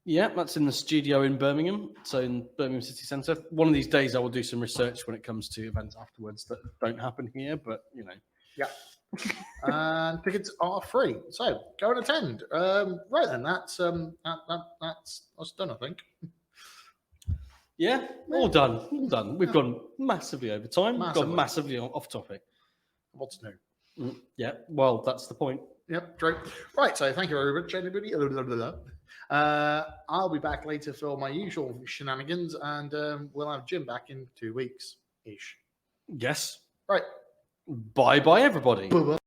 Yeah, that's in the studio in Birmingham, so in Birmingham City Centre. One of these days I will do some research when it comes to events afterwards that don't happen here, but Yeah. And tickets are free. So go and attend. Right then, that's us done, I think. Yeah, all done. We've gone massively over time. We've gone massively off topic. What's new? Yeah, well, that's the point. Yep, great. Right, so thank you very much, everybody. I'll be back later for my usual shenanigans, and we'll have Jim back in 2 weeks-ish. Yes. Right. Bye-bye, everybody. Bye-bye.